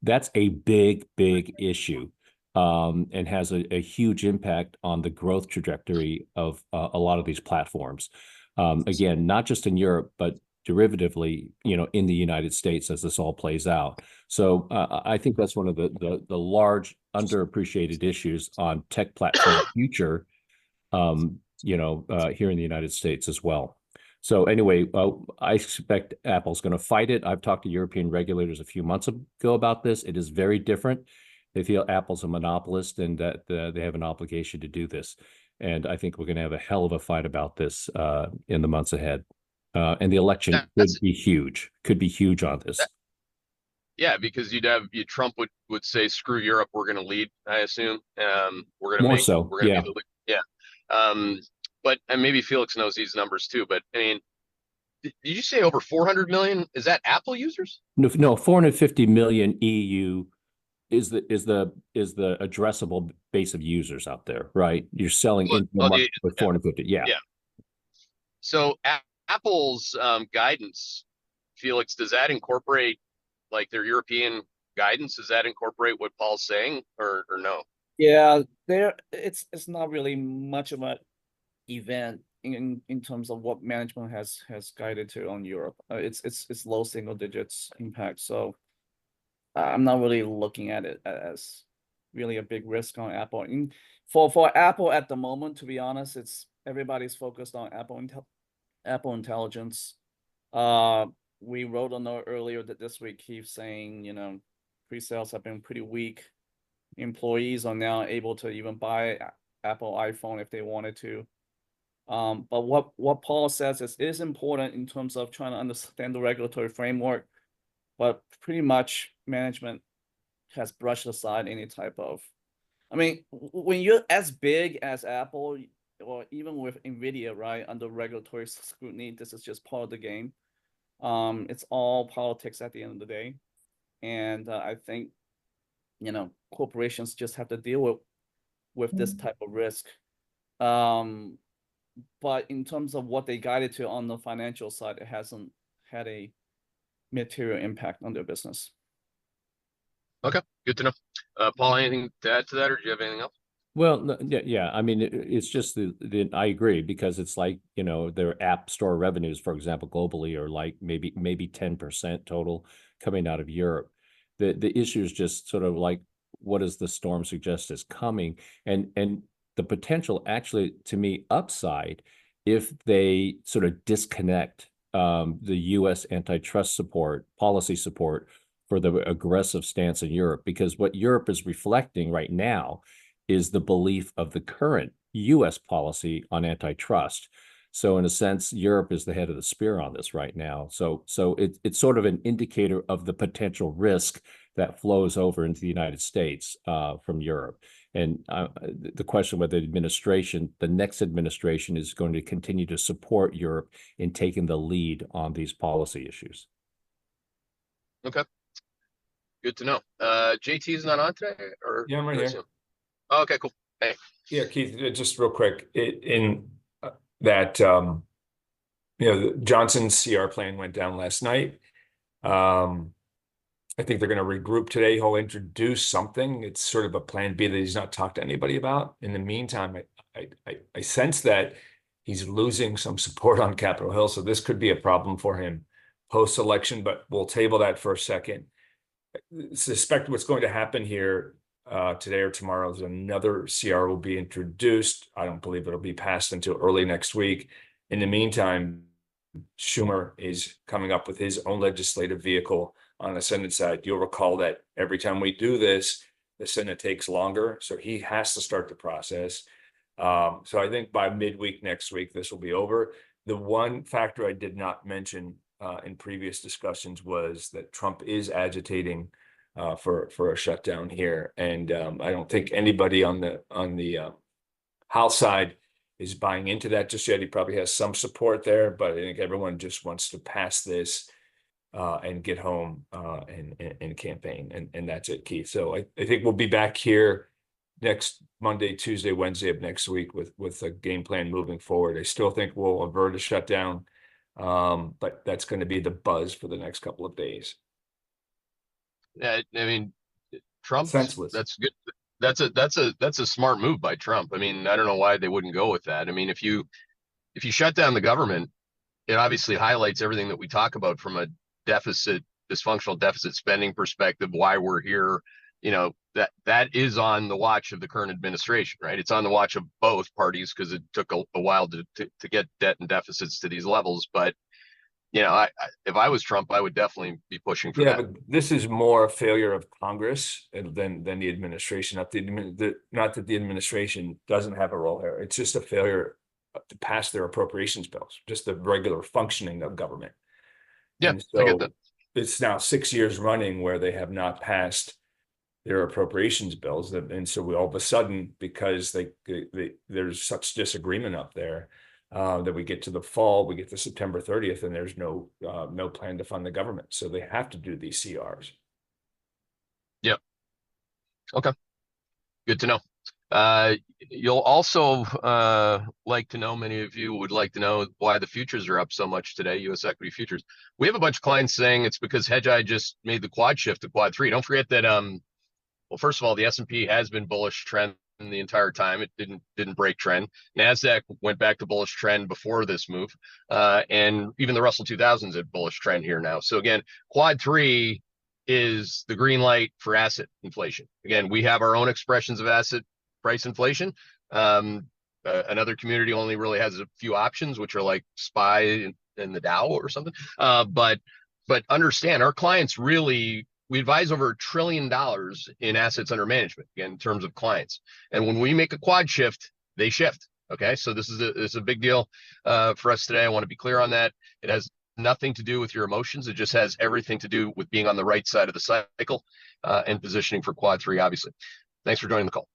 That's a big, big issue, and has a huge impact on the growth trajectory of a lot of these platforms. Again, not just in Europe, but derivatively, in the United States as this all plays out. So I think that's one of the large underappreciated issues on tech platform future, here in the United States as well. So anyway, I expect Apple's going to fight it. I've talked to European regulators a few months ago about this. It is very different. They feel Apple's a monopolist and that they have an obligation to do this. And I think we're going to have a hell of a fight about this in the months ahead. And the election could be huge on this. Yeah, because Trump would say, "Screw Europe, we're going to lead." I assume we're going to More so, we're going to be the lead. Yeah. But and maybe Felix knows these numbers too. But I mean, did you say over 400 million? Is that Apple users? No, 450 million EU is the addressable base of users out there, right? You're selling into the market with 450. Yeah. So Apple's guidance, Felix, does that incorporate like their European guidance? Does that incorporate what Paul's saying, or no? Yeah, it's not really much of an event in terms of what management has guided to on Europe. It's low single digits impact. So I'm not really looking at it as really a big risk on Apple. And for Apple at the moment, to be honest, everybody's focused on Apple Intelligence. We wrote a note earlier that this week, Keith, saying, pre-sales have been pretty weak. Employees are now able to even buy Apple iPhone if they wanted to. But what Paul says is important in terms of trying to understand the regulatory framework, but pretty much management has brushed aside any type of, I mean, when you're as big as Apple or even with NVIDIA, right, under regulatory scrutiny, this is just part of the game. It's all politics at the end of the day. And I think, corporations just have to deal with this type of risk. But in terms of what they guided to on the financial side, it hasn't had a material impact on their business. Okay, good to know. Paul, anything to add to that, or do you have anything else? Well, no, yeah. I mean, it's just I agree, because it's like, their app store revenues, for example, globally are like maybe 10% total coming out of Europe. The issue is just sort of like, what does the storm suggest is coming? And the potential, actually, to me, upside, if they sort of disconnect the U.S. antitrust policy support for the aggressive stance in Europe, because what Europe is reflecting right now is the belief of the current U.S. policy on antitrust. So in a sense, Europe is the head of the spear on this right now. So it's sort of an indicator of the potential risk that flows over into the United States from Europe. And the question whether the next administration is going to continue to support Europe in taking the lead on these policy issues. Okay. Good to know. JT is not on today, or? Yeah, I'm right here. Oh, okay, cool. Hey. Yeah, Keith, just real quick, Johnson's CR plan went down last night. I think they're going to regroup today. He'll introduce something. It's sort of a plan B that he's not talked to anybody about. In the meantime, I sense that he's losing some support on Capitol Hill, so this could be a problem for him post-election, but we'll table that for a second. Suspect what's going to happen here today or tomorrow is another CR will be introduced. I don't believe it'll be passed until early next week. In the meantime, Schumer is coming up with his own legislative vehicle on the Senate side. You'll recall that every time we do this, the Senate takes longer, so he has to start the process. So I think by midweek next week, this will be over. The one factor I did not mention in previous discussions was that Trump is agitating for a shutdown here, and I don't think anybody on the House side is buying into that just yet. He probably has some support there, but I think everyone just wants to pass this and get home and campaign, and that's it, Keith. So I think we'll be back here next Monday, Tuesday, Wednesday of next week with a game plan moving forward. I still think we'll avert a shutdown, but that's going to be the buzz for the next couple of days. I mean, Trump, senseless. That's good. That's a smart move by Trump. I mean, I don't know why they wouldn't go with that. I mean, if you shut down the government, it obviously highlights everything that we talk about from a dysfunctional deficit spending perspective, why we're here. That is on the watch of the current administration, right? It's on the watch of both parties because it took a while to get debt and deficits to these levels. But if I was Trump, I would definitely be pushing for Yeah, that. but this is more a failure of Congress than the administration. Not that the administration doesn't have a role here. It's just a failure to pass their appropriations bills, just the regular functioning of government. Yeah, And I get so that. it's now 6 years running where they have not passed their appropriations bills, and so we all of a sudden, because there's such disagreement up there, that we get to the fall, we get to September 30th, and there's no plan to fund the government, so they have to do these CRs. Yep. Okay. Good to know. You'll also like to know, many of you would like to know why the futures are up so much today, U.S. equity futures. We have a bunch of clients saying it's because Hedgeye just made the quad shift to quad 3. Don't forget that, well, first of all, the S&P has been bullish trend the entire time. It didn't break trend. NASDAQ went back to bullish trend before this move. And even the Russell 2000s had bullish trend here now. So again, quad 3 is the green light for asset inflation. Again, we have our own expressions of asset price inflation. Another community only really has a few options, which are like SPY and the Dow or something. But understand, our clients really, we advise over $1 trillion in assets under management, again, in terms of clients. And when we make a quad shift, they shift. Okay, so this is a big deal for us today. I want to be clear on that. It has nothing to do with your emotions. It just has everything to do with being on the right side of the cycle and positioning for quad 3, obviously. Thanks for joining the call.